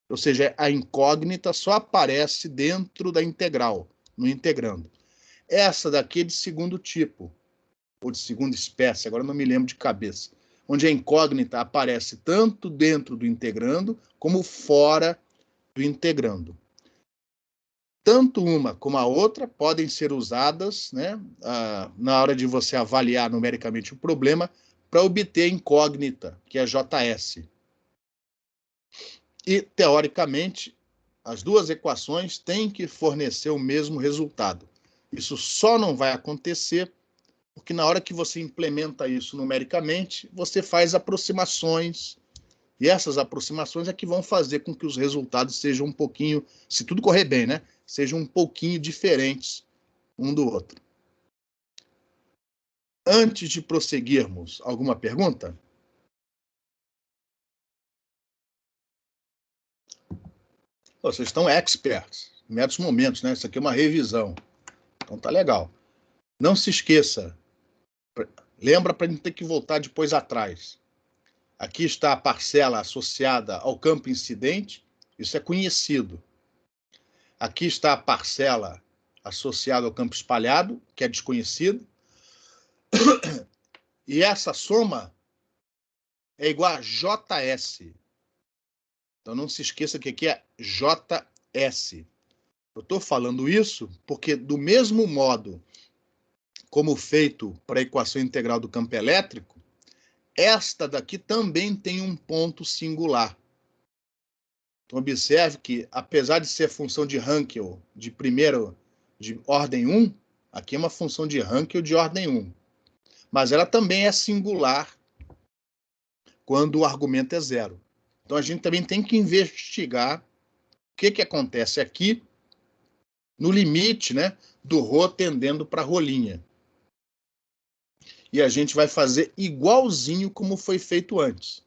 Ou seja, a incógnita só aparece dentro da integral, no integrando. Essa daqui é de segundo tipo, ou de segunda espécie, agora não me lembro de cabeça, onde a incógnita aparece tanto dentro do integrando, como fora do integrando. Tanto uma como a outra podem ser usadas, né, na hora de você avaliar numericamente o problema, para obter a incógnita, que é a JS. E, teoricamente, as duas equações têm que fornecer o mesmo resultado. Isso só não vai acontecer porque na hora que você implementa isso numericamente, você faz aproximações, e essas aproximações é que vão fazer com que os resultados sejam um pouquinho, se tudo correr bem, né? Sejam um pouquinho diferentes um do outro. Antes de prosseguirmos, alguma pergunta? Vocês estão experts, em métodos momentos, né? Isso aqui é uma revisão. Então tá legal. Não se esqueça, lembra para não ter que voltar depois atrás. Aqui está a parcela associada ao campo incidente, isso é conhecido. Aqui está a parcela associada ao campo espalhado, que é desconhecido. E essa soma é igual a JS. Então não se esqueça que aqui é JS. Eu estou falando isso porque, do mesmo modo como feito para a equação integral do campo elétrico, esta daqui também tem um ponto singular. Então, observe que, apesar de ser função de Hankel de ordem 1, aqui é uma função de Hankel de ordem 1. Mas ela também é singular quando o argumento é zero. Então, a gente também tem que investigar o que acontece aqui no limite, né, do ρ tendendo para rolinha. E a gente vai fazer igualzinho como foi feito antes.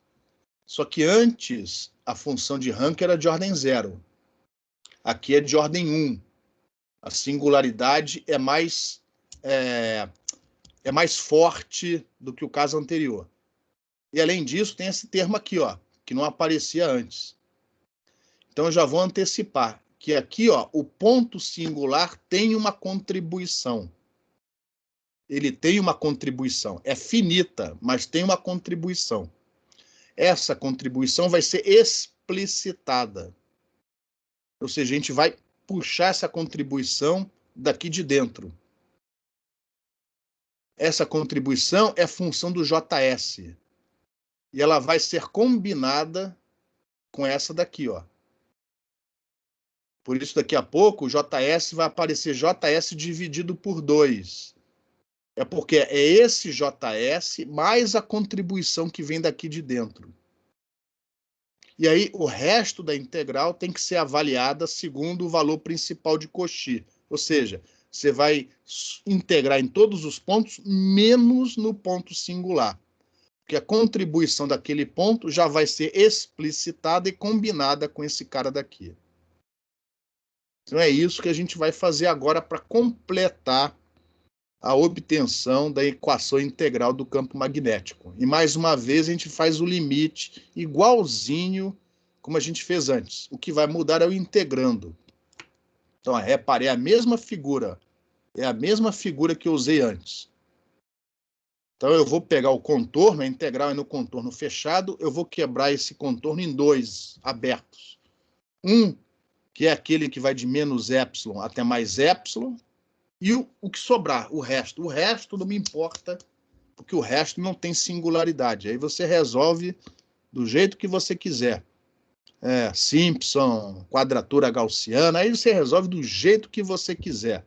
Só que antes, a função de Hankel era de ordem 0. Aqui é de ordem 1. A singularidade é mais forte do que o caso anterior. E, além disso, tem esse termo aqui, ó, que não aparecia antes. Então, eu já vou antecipar que aqui, ó, o ponto singular tem uma contribuição. Ele tem uma contribuição. É finita, mas tem uma contribuição. Essa contribuição vai ser explicitada. Ou seja, a gente vai puxar essa contribuição daqui de dentro. Essa contribuição é função do JS. E ela vai ser combinada com essa daqui, ó. Por isso, daqui a pouco, o JS vai aparecer JS dividido por 2. É porque é esse JS mais a contribuição que vem daqui de dentro. E aí o resto da integral tem que ser avaliada segundo o valor principal de Cauchy. Ou seja, você vai integrar em todos os pontos, menos no ponto singular. Porque a contribuição daquele ponto já vai ser explicitada e combinada com esse cara daqui. Então é isso que a gente vai fazer agora para completar a obtenção da equação integral do campo magnético. E mais uma vez a gente faz o limite igualzinho como a gente fez antes. O que vai mudar é o integrando. Então, repare, é a mesma figura. É a mesma figura que eu usei antes. Então, eu vou pegar o contorno, a integral é no contorno fechado, eu vou quebrar esse contorno em dois abertos. Um, que é aquele que vai de menos epsilon até mais epsilon, e o que sobrar, o resto. O resto não me importa, porque o resto não tem singularidade. Aí você resolve do jeito que você quiser. Simpson, quadratura gaussiana, aí você resolve do jeito que você quiser.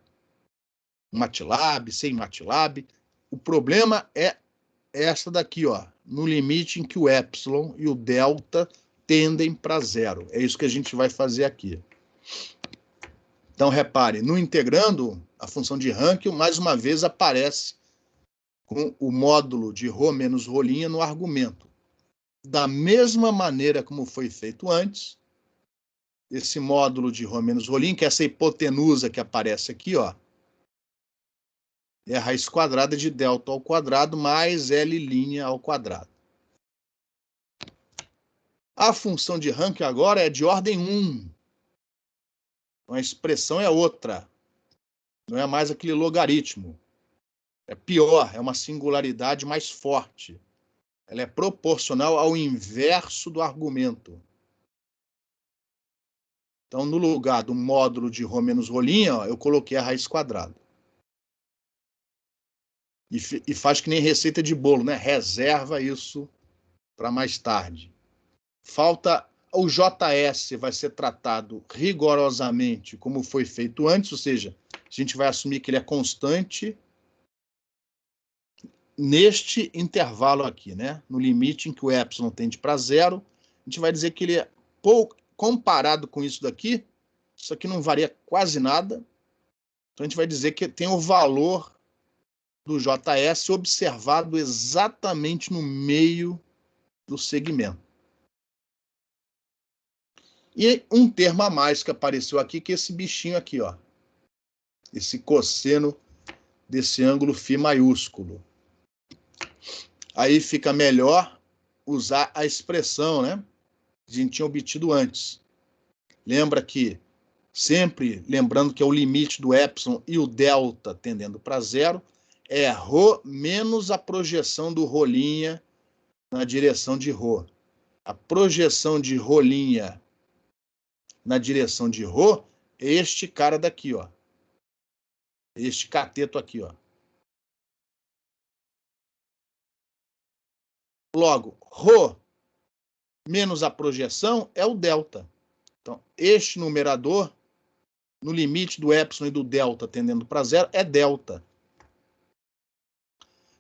MATLAB, sem MATLAB. O problema é essa daqui, ó, no limite em que o epsilon e o delta tendem para zero. É isso que a gente vai fazer aqui. Então, repare, no integrando, a função de Hankel, mais uma vez, aparece com o módulo de ρ menos ρ' no argumento. Da mesma maneira como foi feito antes, esse módulo de ρ menos ρ', que é essa hipotenusa que aparece aqui, ó, é a raiz quadrada de delta ao quadrado mais L' ao quadrado. A função de Hankel agora é de ordem 1. Então, a expressão é outra. Não é mais aquele logaritmo. É pior, é uma singularidade mais forte. Ela é proporcional ao inverso do argumento. Então, no lugar do módulo de ρ menos ρ', ó, eu coloquei a raiz quadrada. E faz que nem receita de bolo, né? Reserva isso para mais tarde. Falta o JS, vai ser tratado rigorosamente como foi feito antes, ou seja, a gente vai assumir que ele é constante neste intervalo aqui, né? No limite em que o epsilon tende para zero, a gente vai dizer que ele é pouco, comparado com isso daqui, isso aqui não varia quase nada, então a gente vai dizer que tem o valor do JS observado exatamente no meio do segmento. E um termo a mais que apareceu aqui, que é esse bichinho aqui, ó. Esse cosseno desse ângulo φ maiúsculo. Aí fica melhor usar a expressão, né, que a gente tinha obtido antes. Lembra que, sempre lembrando que é o limite do epsilon e o delta tendendo para zero, é ρ menos a projeção do ρ' na direção de ρ. A projeção de ρ' na direção de ρ é este cara daqui, ó. Este cateto aqui, ó. Logo, ρ menos a projeção é o delta. Então, este numerador, no limite do epsilon e do delta tendendo para zero, é delta.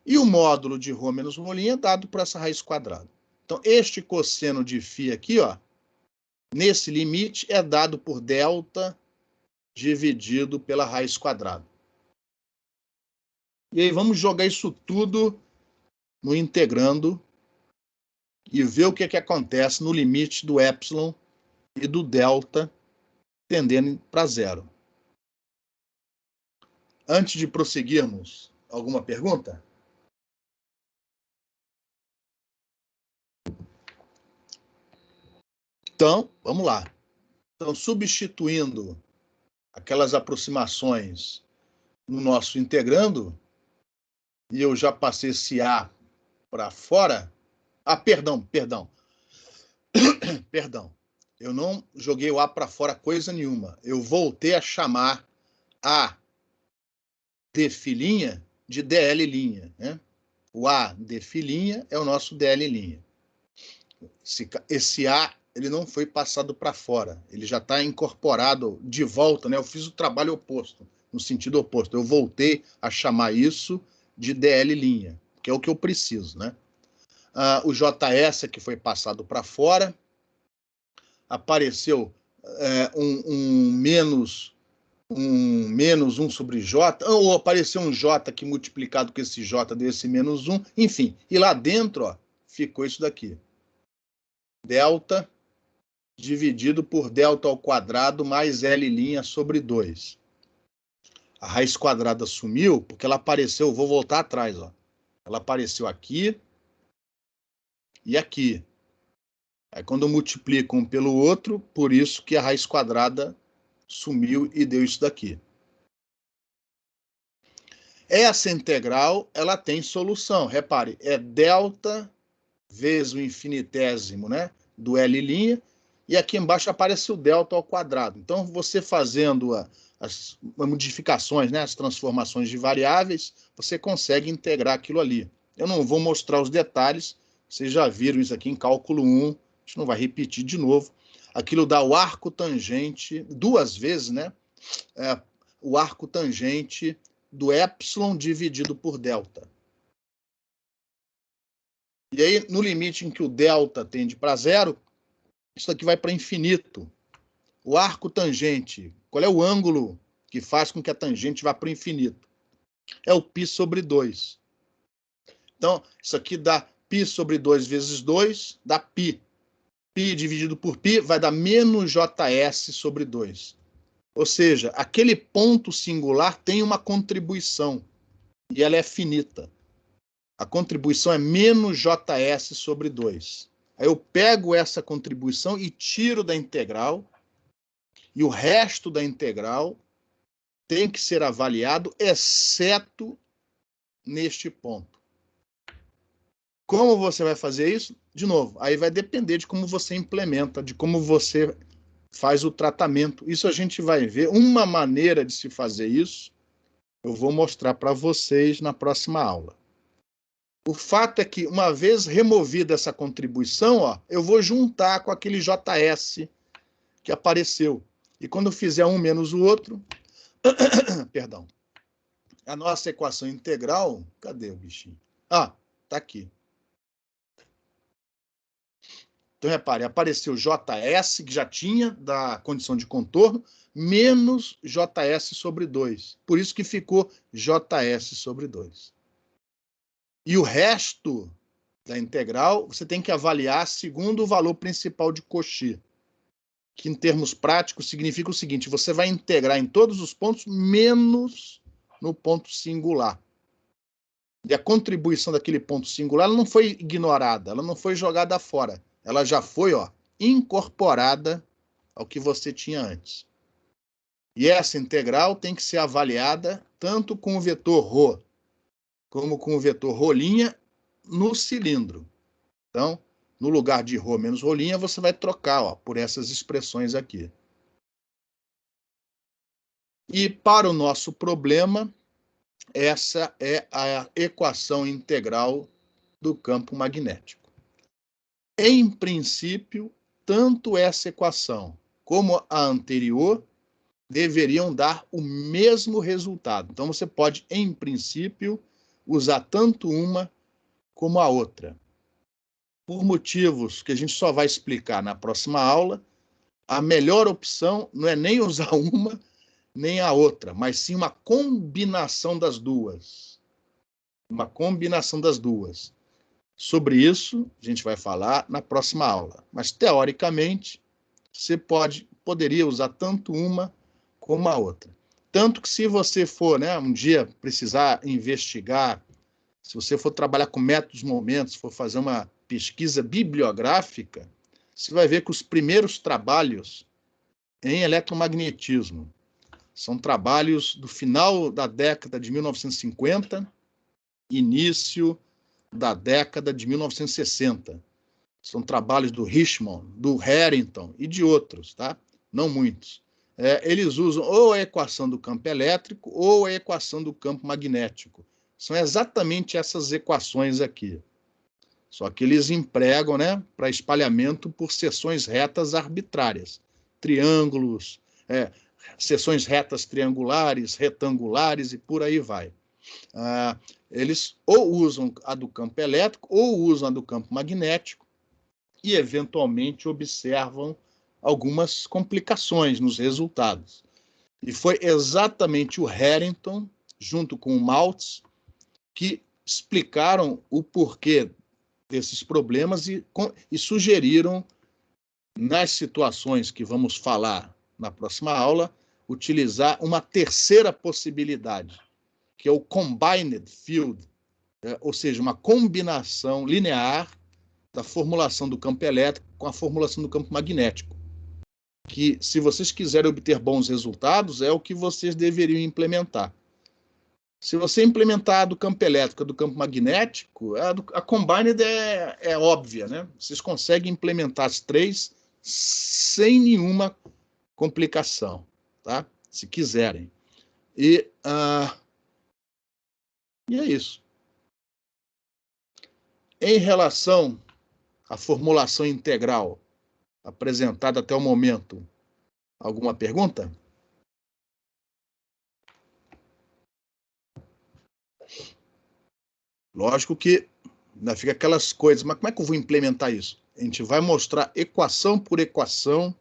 E o módulo de ρ menos ρ' é dado por essa raiz quadrada. Então, este cosseno de φ aqui, ó, nesse limite, é dado por delta dividido pela raiz quadrada. E aí vamos jogar isso tudo no integrando e ver o que acontece no limite do epsilon e do delta tendendo para zero. Antes de prosseguirmos, alguma pergunta? Então, vamos lá. Então, substituindo aquelas aproximações no nosso integrando, e eu já passei esse A para fora. Perdão. Perdão. Eu não joguei o A para fora coisa nenhuma. Eu voltei a chamar A de filinha de DL', né? O A de filinha é o nosso DL'. Esse A, ele não foi passado para fora. Ele já está incorporado de volta, né? Eu fiz o trabalho oposto, no sentido oposto. Eu voltei a chamar isso de DL', que é o que eu preciso, né? O JS que foi passado para fora, apareceu um menos 1 sobre J, ou apareceu um J que multiplicado com esse J deu esse menos 1, enfim. E lá dentro, ó, ficou isso daqui. Delta dividido por delta ao quadrado mais L' sobre 2. A raiz quadrada sumiu porque ela apareceu, vou voltar atrás, ó. Ela apareceu aqui e aqui. Aí quando eu multiplico um pelo outro, por isso que a raiz quadrada sumiu e deu isso daqui. Essa integral, ela tem solução. Repare, é delta vezes o infinitésimo, né, do L', e aqui embaixo aparece o delta ao quadrado. Então, você fazendo as modificações, né, as transformações de variáveis, você consegue integrar aquilo ali. Eu não vou mostrar os detalhes, vocês já viram isso aqui em cálculo 1, a gente não vai repetir de novo. Aquilo dá o arco tangente, 2 vezes, né, o arco tangente do epsilon dividido por delta. E aí, no limite em que o delta tende para 0, isso aqui vai para infinito. O arco tangente, qual é o ângulo que faz com que a tangente vá para o infinito? É o π sobre 2. Então, isso aqui dá π sobre 2 vezes 2, dá π. π dividido por π vai dar menos js sobre 2. Ou seja, aquele ponto singular tem uma contribuição, e ela é finita. A contribuição é menos js sobre 2. Aí eu pego essa contribuição e tiro da integral, e o resto da integral tem que ser avaliado, exceto neste ponto. Como você vai fazer isso? De novo, aí vai depender de como você implementa, de como você faz o tratamento. Isso a gente vai ver. Uma maneira de se fazer isso, eu vou mostrar para vocês na próxima aula. O fato é que, uma vez removida essa contribuição, ó, eu vou juntar com aquele JS que apareceu. E quando eu fizer um menos o outro, perdão, a nossa equação integral, cadê o bichinho? Ah, tá aqui. Então, repare, apareceu JS, que já tinha da condição de contorno, menos JS sobre 2. Por isso que ficou JS sobre 2. E o resto da integral, você tem que avaliar segundo o valor principal de Cauchy, que em termos práticos significa o seguinte: você vai integrar em todos os pontos, menos no ponto singular. E a contribuição daquele ponto singular ela não foi ignorada, ela não foi jogada fora. Ela já foi, ó, incorporada ao que você tinha antes. E essa integral tem que ser avaliada tanto com o vetor ρ como com o vetor ρ' no cilindro. Então, no lugar de ρ menos ρ', você vai trocar, ó, por essas expressões aqui. E para o nosso problema, essa é a equação integral do campo magnético. Em princípio, tanto essa equação como a anterior deveriam dar o mesmo resultado. Então, você pode, em princípio, usar tanto uma como a outra. Por motivos que a gente só vai explicar na próxima aula, a melhor opção não é nem usar uma nem a outra, mas sim uma combinação das duas. Uma combinação das duas. Sobre isso, a gente vai falar na próxima aula. Mas, teoricamente, você poderia usar tanto uma como a outra. Tanto que se você for, né, um dia precisar investigar, se você for trabalhar com métodos momentos, for fazer uma pesquisa bibliográfica, você vai ver que os primeiros trabalhos em eletromagnetismo são trabalhos do final da década de 1950, início da década de 1960. São trabalhos do Richmond, do Harrington e de outros, tá? Não muitos. Eles usam ou a equação do campo elétrico ou a equação do campo magnético. São exatamente essas equações aqui. Só que eles empregam, né, para espalhamento por seções retas arbitrárias. Triângulos, seções retas triangulares, retangulares e por aí vai. Eles ou usam a do campo elétrico ou usam a do campo magnético e, eventualmente, observam algumas complicações nos resultados. E foi exatamente o Harrington, junto com o Maltz, que explicaram o porquê desses problemas e sugeriram, nas situações que vamos falar na próxima aula, utilizar uma terceira possibilidade, que é o combined field, ou seja, uma combinação linear da formulação do campo elétrico com a formulação do campo magnético. Que, se vocês quiserem obter bons resultados, é o que vocês deveriam implementar. Se você implementar a do campo elétrico, a do campo magnético, a combined é óbvia, né? Vocês conseguem implementar as três sem nenhuma complicação, tá? Se quiserem. E é isso. Em relação à formulação integral apresentada até o momento, alguma pergunta? Lógico que ainda fica aquelas coisas, mas como é que eu vou implementar isso? A gente vai mostrar equação por equação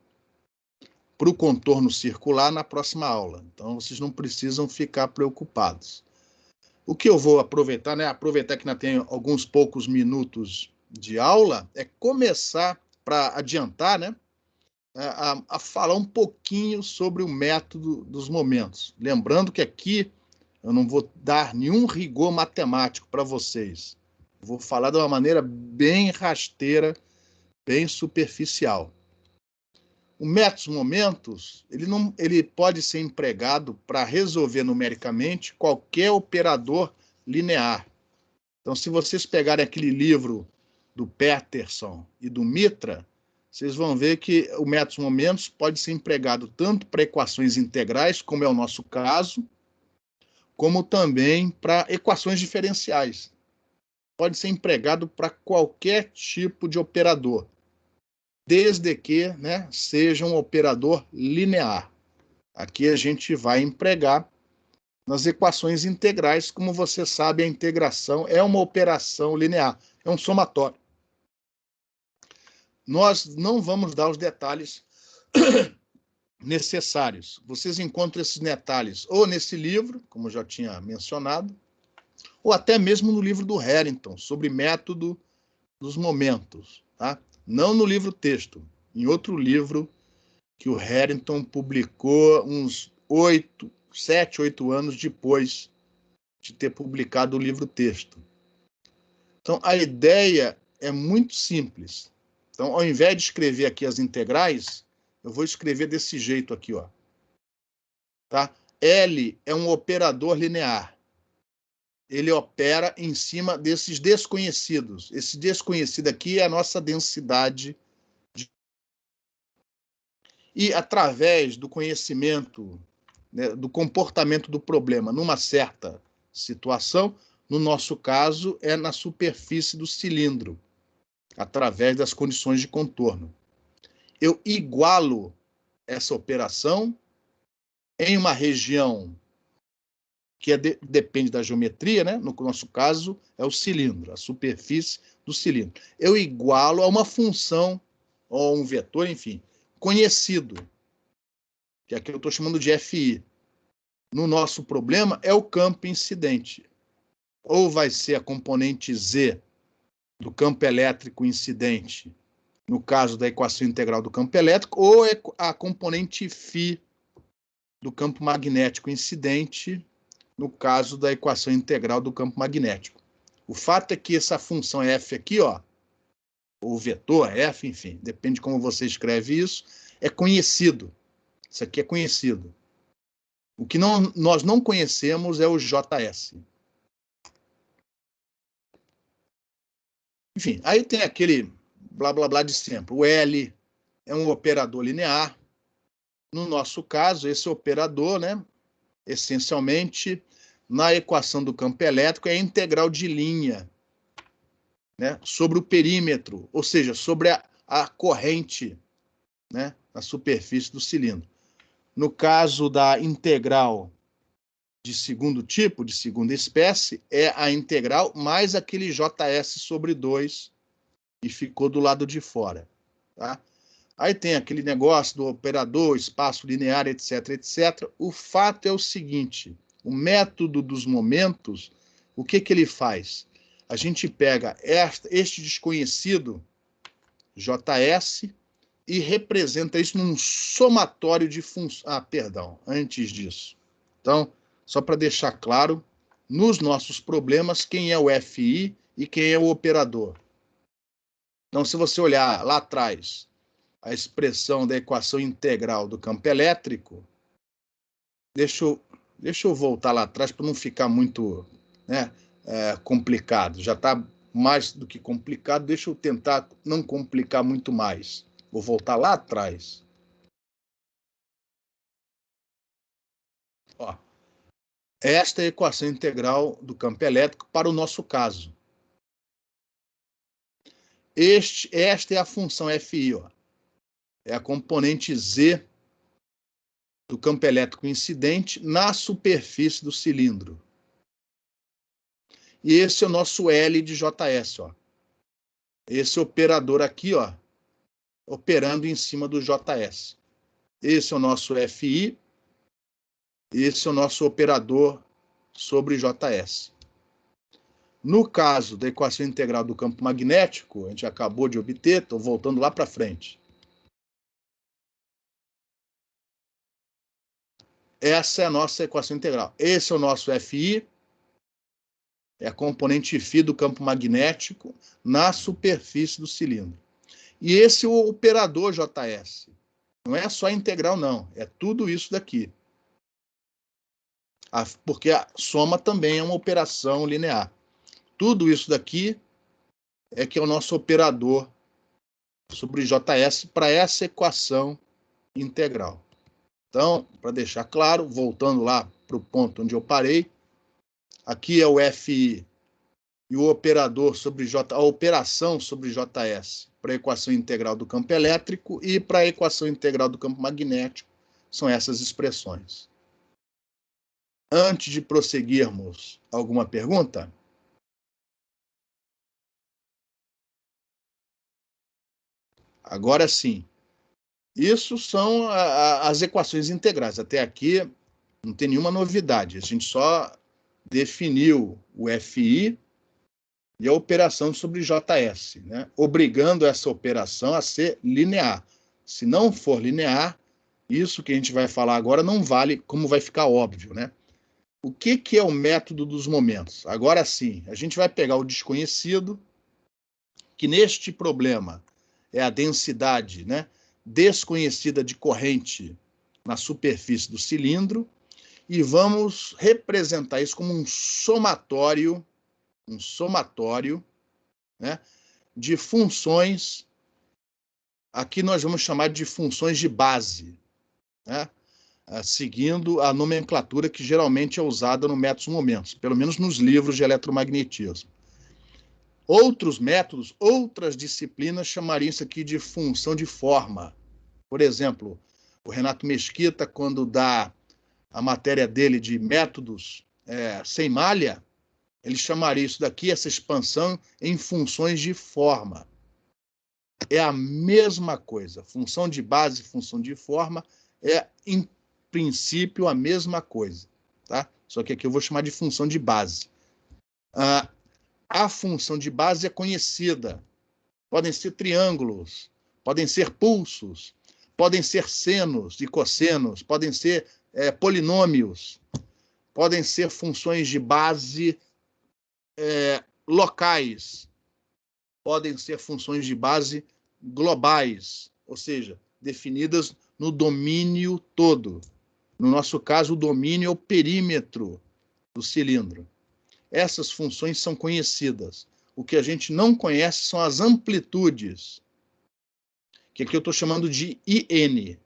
para o contorno circular na próxima aula. Então, vocês não precisam ficar preocupados. O que eu vou aproveitar, né? Aproveitar que ainda tem alguns poucos minutos de aula, é começar, para adiantar, né? A falar um pouquinho sobre o método dos momentos. Lembrando que aqui eu não vou dar nenhum rigor matemático para vocês. Vou falar de uma maneira bem rasteira, bem superficial. O método momentos, ele pode ser empregado para resolver numericamente qualquer operador linear. Então, se vocês pegarem aquele livro do Peterson e do Mitra, vocês vão ver que o método momentos pode ser empregado tanto para equações integrais, como é o nosso caso, como também para equações diferenciais. Pode ser empregado para qualquer tipo de operador, desde que, né, seja um operador linear. Aqui a gente vai empregar nas equações integrais. Como você sabe, a integração é uma operação linear, é um somatório. Nós não vamos dar os detalhes necessários. Vocês encontram esses detalhes ou nesse livro, como eu já tinha mencionado, ou até mesmo no livro do Harrington, sobre método dos momentos, tá? Não no livro texto, em outro livro que o Harrington publicou uns 7, 8 anos depois de ter publicado o livro texto. Então, a ideia é muito simples. Então, ao invés de escrever aqui as integrais, eu vou escrever desse jeito aqui, ó. Tá? L é um operador linear. Ele opera em cima desses desconhecidos. Esse desconhecido aqui é a nossa densidade. E, através do conhecimento, né, do comportamento do problema numa certa situação, no nosso caso, é na superfície do cilindro, através das condições de contorno. Eu igualo essa operação em uma região que depende da geometria, né? No nosso caso, é o cilindro, a superfície do cilindro. Eu igualo a uma função, ou um vetor, enfim, conhecido, que aqui eu estou chamando de FI. No nosso problema, é o campo incidente. Ou vai ser a componente Z do campo elétrico incidente, no caso da equação integral do campo elétrico, ou é a componente φ do campo magnético incidente, no caso da equação integral do campo magnético. O fato é que essa função F aqui, ó, ou vetor F, enfim, depende de como você escreve isso, é conhecido. Isso aqui é conhecido. O que nós não conhecemos é o JS. Enfim, aí tem aquele blá, blá, blá de sempre. O L é um operador linear. No nosso caso, esse operador, né, essencialmente, na equação do campo elétrico, é a integral de linha, né, sobre o perímetro, ou seja, sobre a corrente, né, na superfície do cilindro. No caso da integral de segundo tipo, de segunda espécie, é a integral mais aquele JS sobre 2 que ficou do lado de fora. Tá? Aí tem aquele negócio do operador, espaço linear, etc, etc. O fato é o seguinte, o método dos momentos, o que ele faz? A gente pega este desconhecido, JS, e representa isso num somatório de funções. Ah, perdão, antes disso. Então, só para deixar claro, nos nossos problemas, quem é o FI e quem é o operador. Então, se você olhar lá atrás, a expressão da equação integral do campo elétrico, deixa eu voltar lá atrás para não ficar muito, né, complicado. Já está mais do que complicado, deixa eu tentar não complicar muito mais. Vou voltar lá atrás. Ó, esta é a equação integral do campo elétrico para o nosso caso. Esta é a função FI, ó. É a componente Z do campo elétrico incidente na superfície do cilindro. E esse é o nosso L de JS, ó. Esse operador aqui, ó, operando em cima do JS. Esse é o nosso FI, esse é o nosso operador sobre JS. No caso da equação integral do campo magnético, a gente acabou de obter, estou voltando lá para frente. Essa é a nossa equação integral. Esse é o nosso FI, é a componente φ do campo magnético na superfície do cilindro. E esse é o operador JS. Não é só a integral, não. É tudo isso daqui. Porque a soma também é uma operação linear. Tudo isso daqui é que é o nosso operador sobre JS para essa equação integral. Então, para deixar claro, voltando lá para o ponto onde eu parei, aqui é o FI e o operador sobre a operação sobre JS para a equação integral do campo elétrico e para a equação integral do campo magnético, são essas expressões. Antes de prosseguirmos, alguma pergunta? Agora sim. Isso são as equações integrais. Até aqui não tem nenhuma novidade. A gente só definiu o FI e a operação sobre JS, né? Obrigando essa operação a ser linear. Se não for linear, isso que a gente vai falar agora não vale, como vai ficar óbvio, né? O que é o método dos momentos? Agora sim, a gente vai pegar o desconhecido, que neste problema é a densidade, né, desconhecida de corrente na superfície do cilindro, e vamos representar isso como um somatório, né, de funções, aqui nós vamos chamar de funções de base, né, seguindo a nomenclatura que geralmente é usada no método dos momentos, pelo menos nos livros de eletromagnetismo. Outros métodos, outras disciplinas chamariam isso aqui de função de forma. Por exemplo, o Renato Mesquita, quando dá a matéria dele de métodos sem malha, ele chamaria isso daqui, essa expansão, em funções de forma. É a mesma coisa. Função de base, função de forma, é, em princípio, a mesma coisa. Tá? Só que aqui eu vou chamar de função de base. A função de base é conhecida. Podem ser triângulos, podem ser pulsos, podem ser senos e cossenos, podem ser polinômios, podem ser funções de base locais, podem ser funções de base globais, ou seja, definidas no domínio todo. No nosso caso, o domínio é o perímetro do cilindro. Essas funções são conhecidas. O que a gente não conhece são as amplitudes, que aqui eu estou chamando de IN.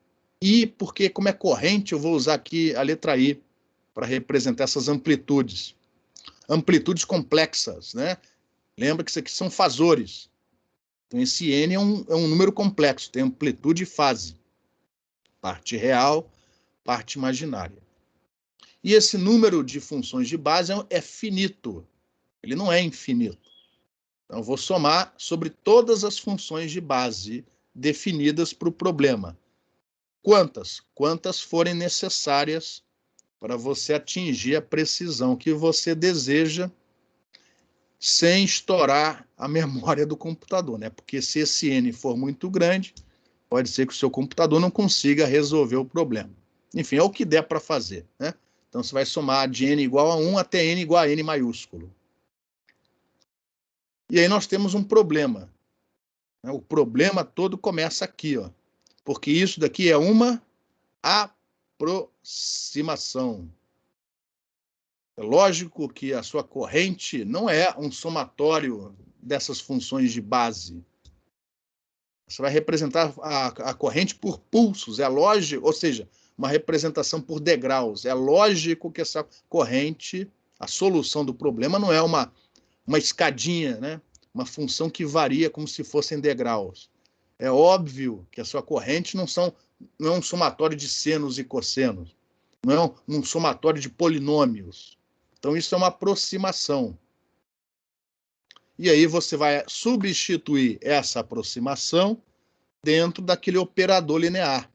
I, porque como é corrente, eu vou usar aqui a letra I para representar essas amplitudes. Amplitudes complexas, né? Lembra que isso aqui são fasores. Então, esse N é um número complexo, tem amplitude e fase. Parte real, parte imaginária. E esse número de funções de base é finito. Ele não é infinito. Então, eu vou somar sobre todas as funções de base definidas para o problema. Quantas? Quantas forem necessárias para você atingir a precisão que você deseja sem estourar a memória do computador, né? Porque se esse N for muito grande, pode ser que o seu computador não consiga resolver o problema. Enfim, é o que der para fazer, né? Então, você vai somar de N igual a 1 até N igual a N maiúsculo. E aí nós temos um problema. O problema todo começa aqui, ó, porque isso daqui é uma aproximação. É lógico que a sua corrente não é um somatório dessas funções de base. Você vai representar a corrente por pulsos, é lógico, ou seja, uma representação por degraus. É lógico que essa corrente, a solução do problema não é uma escadinha, né? Uma função que varia como se fossem degraus. É óbvio que a sua corrente não é um somatório de senos e cossenos, não é um somatório de polinômios. Então, isso é uma aproximação. E aí você vai substituir essa aproximação dentro daquele operador linear.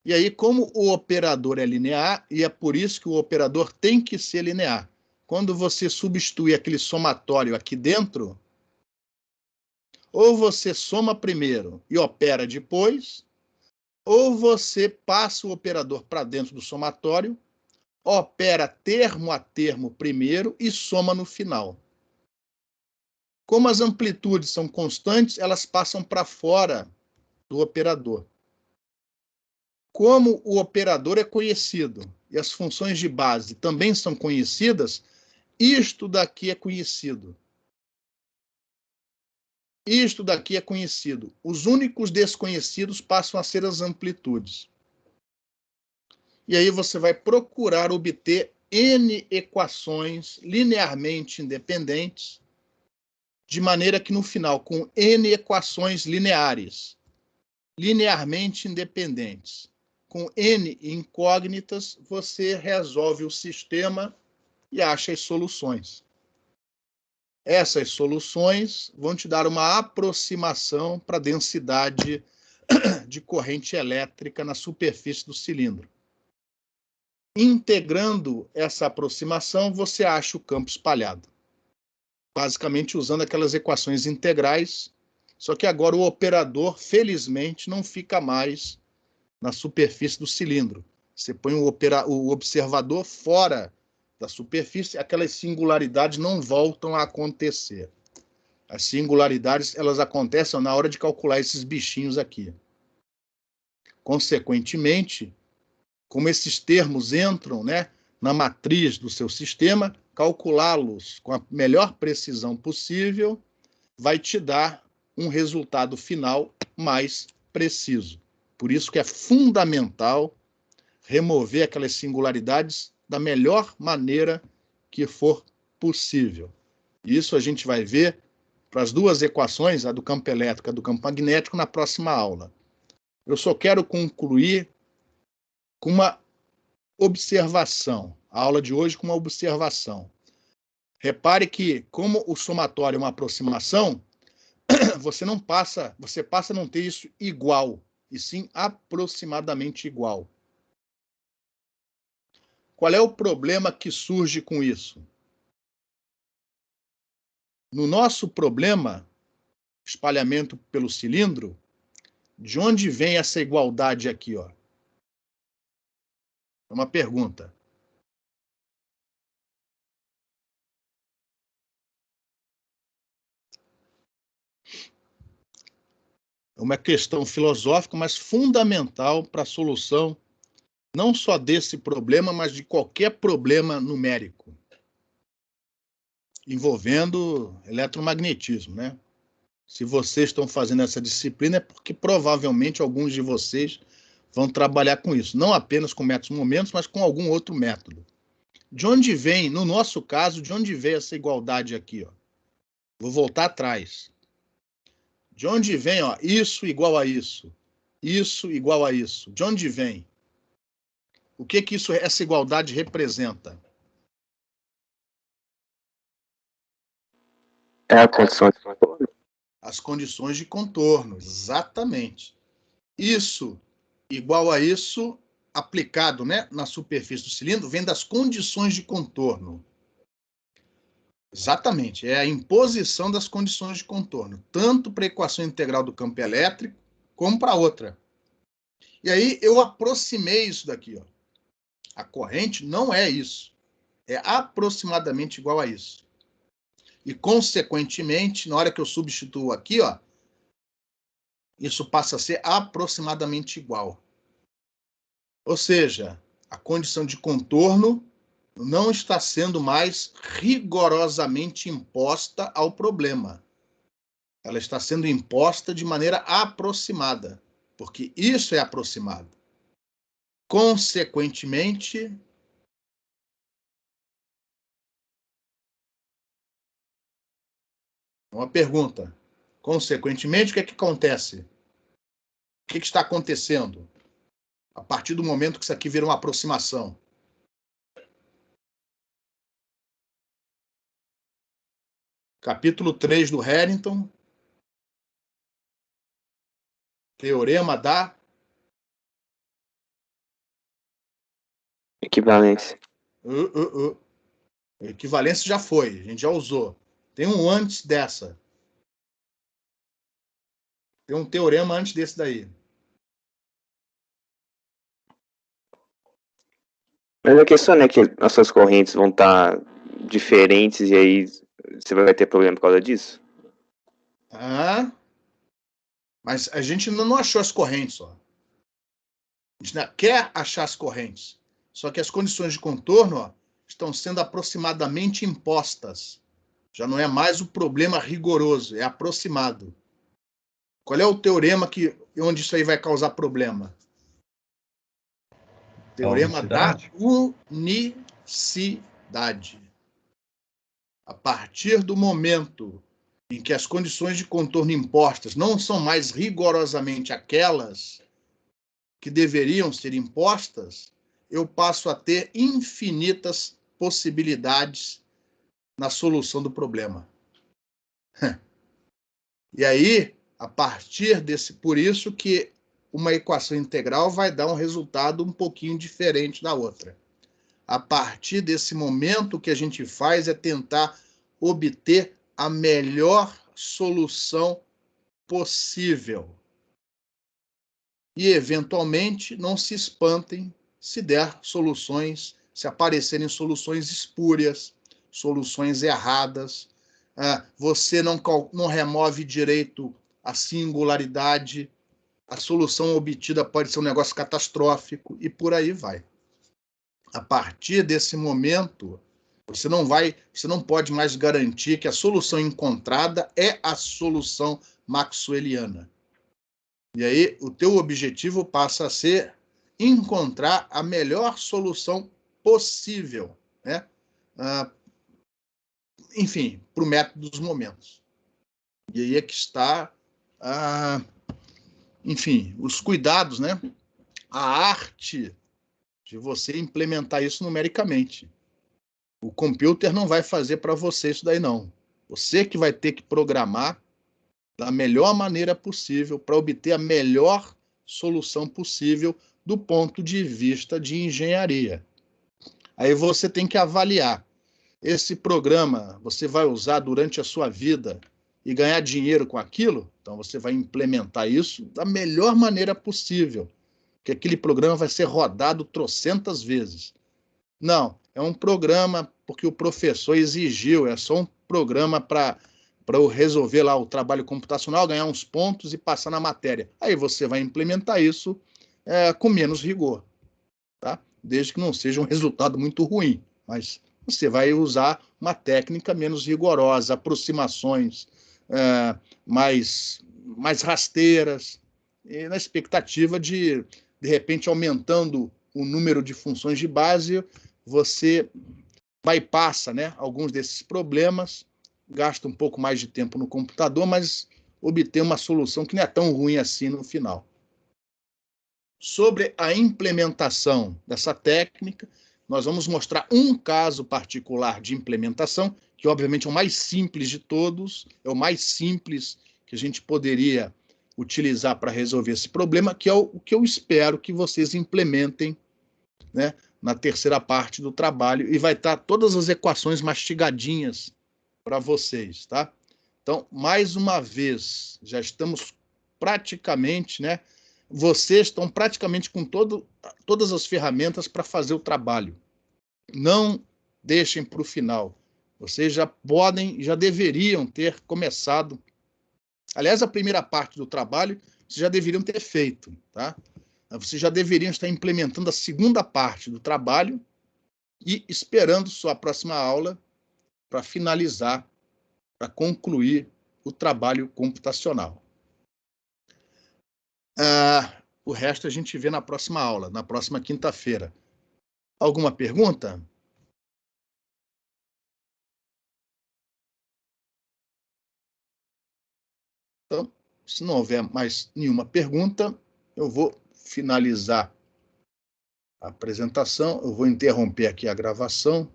E aí, como o operador é linear, e é por isso que o operador tem que ser linear. Quando você substitui aquele somatório aqui dentro, ou você soma primeiro e opera depois, ou você passa o operador para dentro do somatório, opera termo a termo primeiro e soma no final. Como as amplitudes são constantes, elas passam para fora do operador. Como o operador é conhecido e as funções de base também são conhecidas, isto daqui é conhecido. Isto daqui é conhecido. Os únicos desconhecidos passam a ser as amplitudes. E aí você vai procurar obter N equações linearmente independentes, de maneira que no final, com N equações lineares, linearmente independentes, com N incógnitas, você resolve o sistema e acha as soluções. Essas soluções vão te dar uma aproximação para a densidade de corrente elétrica na superfície do cilindro. Integrando essa aproximação, você acha o campo espalhado. Basicamente usando aquelas equações integrais, só que agora o operador, felizmente, não fica mais na superfície do cilindro. Você põe o observador fora da superfície, aquelas singularidades não voltam a acontecer. As singularidades, elas acontecem na hora de calcular esses bichinhos aqui. Consequentemente, como esses termos entram, né, na matriz do seu sistema, calculá-los com a melhor precisão possível vai te dar um resultado final mais preciso. Por isso que é fundamental remover aquelas singularidades da melhor maneira que for possível. Isso a gente vai ver para as duas equações, a do campo elétrico e a do campo magnético, na próxima aula. Eu só quero concluir com uma observação, a aula de hoje com uma observação. Repare que, como o somatório é uma aproximação, você passa a não ter isso igual, e sim aproximadamente igual. Qual é o problema que surge com isso? No nosso problema, espalhamento pelo cilindro, de onde vem essa igualdade aqui, ó? É uma pergunta. É uma questão filosófica, mas fundamental para a solução não só desse problema, mas de qualquer problema numérico envolvendo eletromagnetismo, né? Se vocês estão fazendo essa disciplina é porque provavelmente alguns de vocês vão trabalhar com isso, não apenas com métodos momentos, mas com algum outro método. De onde vem, no nosso caso, de onde vem essa igualdade aqui, ó? Vou voltar atrás. De onde vem, ó, isso igual a isso? Isso igual a isso. De onde vem? O que isso, essa igualdade representa? É a condição de contorno? As condições de contorno, exatamente. Isso, igual a isso, aplicado, né, na superfície do cilindro, vem das condições de contorno. Exatamente, é a imposição das condições de contorno, tanto para a equação integral do campo elétrico, como para outra. E aí eu aproximei isso daqui, ó. A corrente não é isso. É aproximadamente igual a isso. E, consequentemente, na hora que eu substituo aqui, ó, isso passa a ser aproximadamente igual. Ou seja, a condição de contorno não está sendo mais rigorosamente imposta ao problema. Ela está sendo imposta de maneira aproximada, porque isso é aproximado. Consequentemente, uma pergunta. Consequentemente, o que é que acontece? O que está acontecendo? A partir do momento que isso aqui vira uma aproximação. Capítulo 3 do Harrington. Teorema da Equivalência. Equivalência já foi, a gente já usou. Tem um antes dessa. Tem um teorema antes desse daí. Mas a questão é que as suas correntes vão estar diferentes e aí você vai ter problema por causa disso? Ah, mas a gente ainda não achou as correntes, ó. A gente ainda quer achar as correntes. Só que as condições de contorno, ó, estão sendo aproximadamente impostas. Já não é mais o problema rigoroso, é aproximado. Qual é o teorema onde isso aí vai causar problema? Teorema da unicidade. A partir do momento em que as condições de contorno impostas não são mais rigorosamente aquelas que deveriam ser impostas, eu passo a ter infinitas possibilidades na solução do problema. E aí, a partir desse, por isso que uma equação integral vai dar um resultado um pouquinho diferente da outra. A partir desse momento, o que a gente faz é tentar obter a melhor solução possível. E, eventualmente, não se espantem se der soluções, se aparecerem soluções espúrias, soluções erradas. Você não remove direito a singularidade, a solução obtida pode ser um negócio catastrófico, e por aí vai. A partir desse momento, você não pode mais garantir que a solução encontrada é a solução maxwelliana. E aí, o teu objetivo passa a ser encontrar a melhor solução possível, né? Enfim, para o método dos momentos. E aí é que está, enfim, os cuidados, né? A arte de você implementar isso numericamente. O computer não vai fazer para você isso daí, não. Você que vai ter que programar da melhor maneira possível para obter a melhor solução possível do ponto de vista de engenharia. Aí você tem que avaliar. Esse programa você vai usar durante a sua vida e ganhar dinheiro com aquilo? Então você vai implementar isso da melhor maneira possível, que aquele programa vai ser rodado trocentas vezes. Não, é um programa porque o professor exigiu, é só um programa para eu resolver lá o trabalho computacional, ganhar uns pontos e passar na matéria. Aí você vai implementar isso com menos rigor, tá? Desde que não seja um resultado muito ruim, mas você vai usar uma técnica menos rigorosa, aproximações mais rasteiras, na expectativa de repente, aumentando o número de funções de base, você bypassa, né, alguns desses problemas, gasta um pouco mais de tempo no computador, mas obtém uma solução que não é tão ruim assim no final. Sobre a implementação dessa técnica, Nós vamos mostrar um caso particular de implementação, que obviamente é o mais simples de todos, é o mais simples que a gente poderia utilizar para resolver esse problema, que é o que eu espero que vocês implementem, né, na terceira parte do trabalho, e vai estar todas as equações mastigadinhas para vocês, tá? Então, mais uma vez, já estamos praticamente, né? Vocês estão praticamente com todas as ferramentas para fazer o trabalho. Não deixem para o final. Vocês já podem, já deveriam ter começado. Aliás, a primeira parte do trabalho vocês já deveriam ter feito, tá? Vocês já deveriam estar implementando a segunda parte do trabalho e esperando só a próxima aula para finalizar, para concluir o trabalho computacional. O resto a gente vê na próxima aula, na próxima quinta-feira. Alguma pergunta? Então, se não houver mais nenhuma pergunta, eu vou finalizar a apresentação, eu vou interromper aqui a gravação.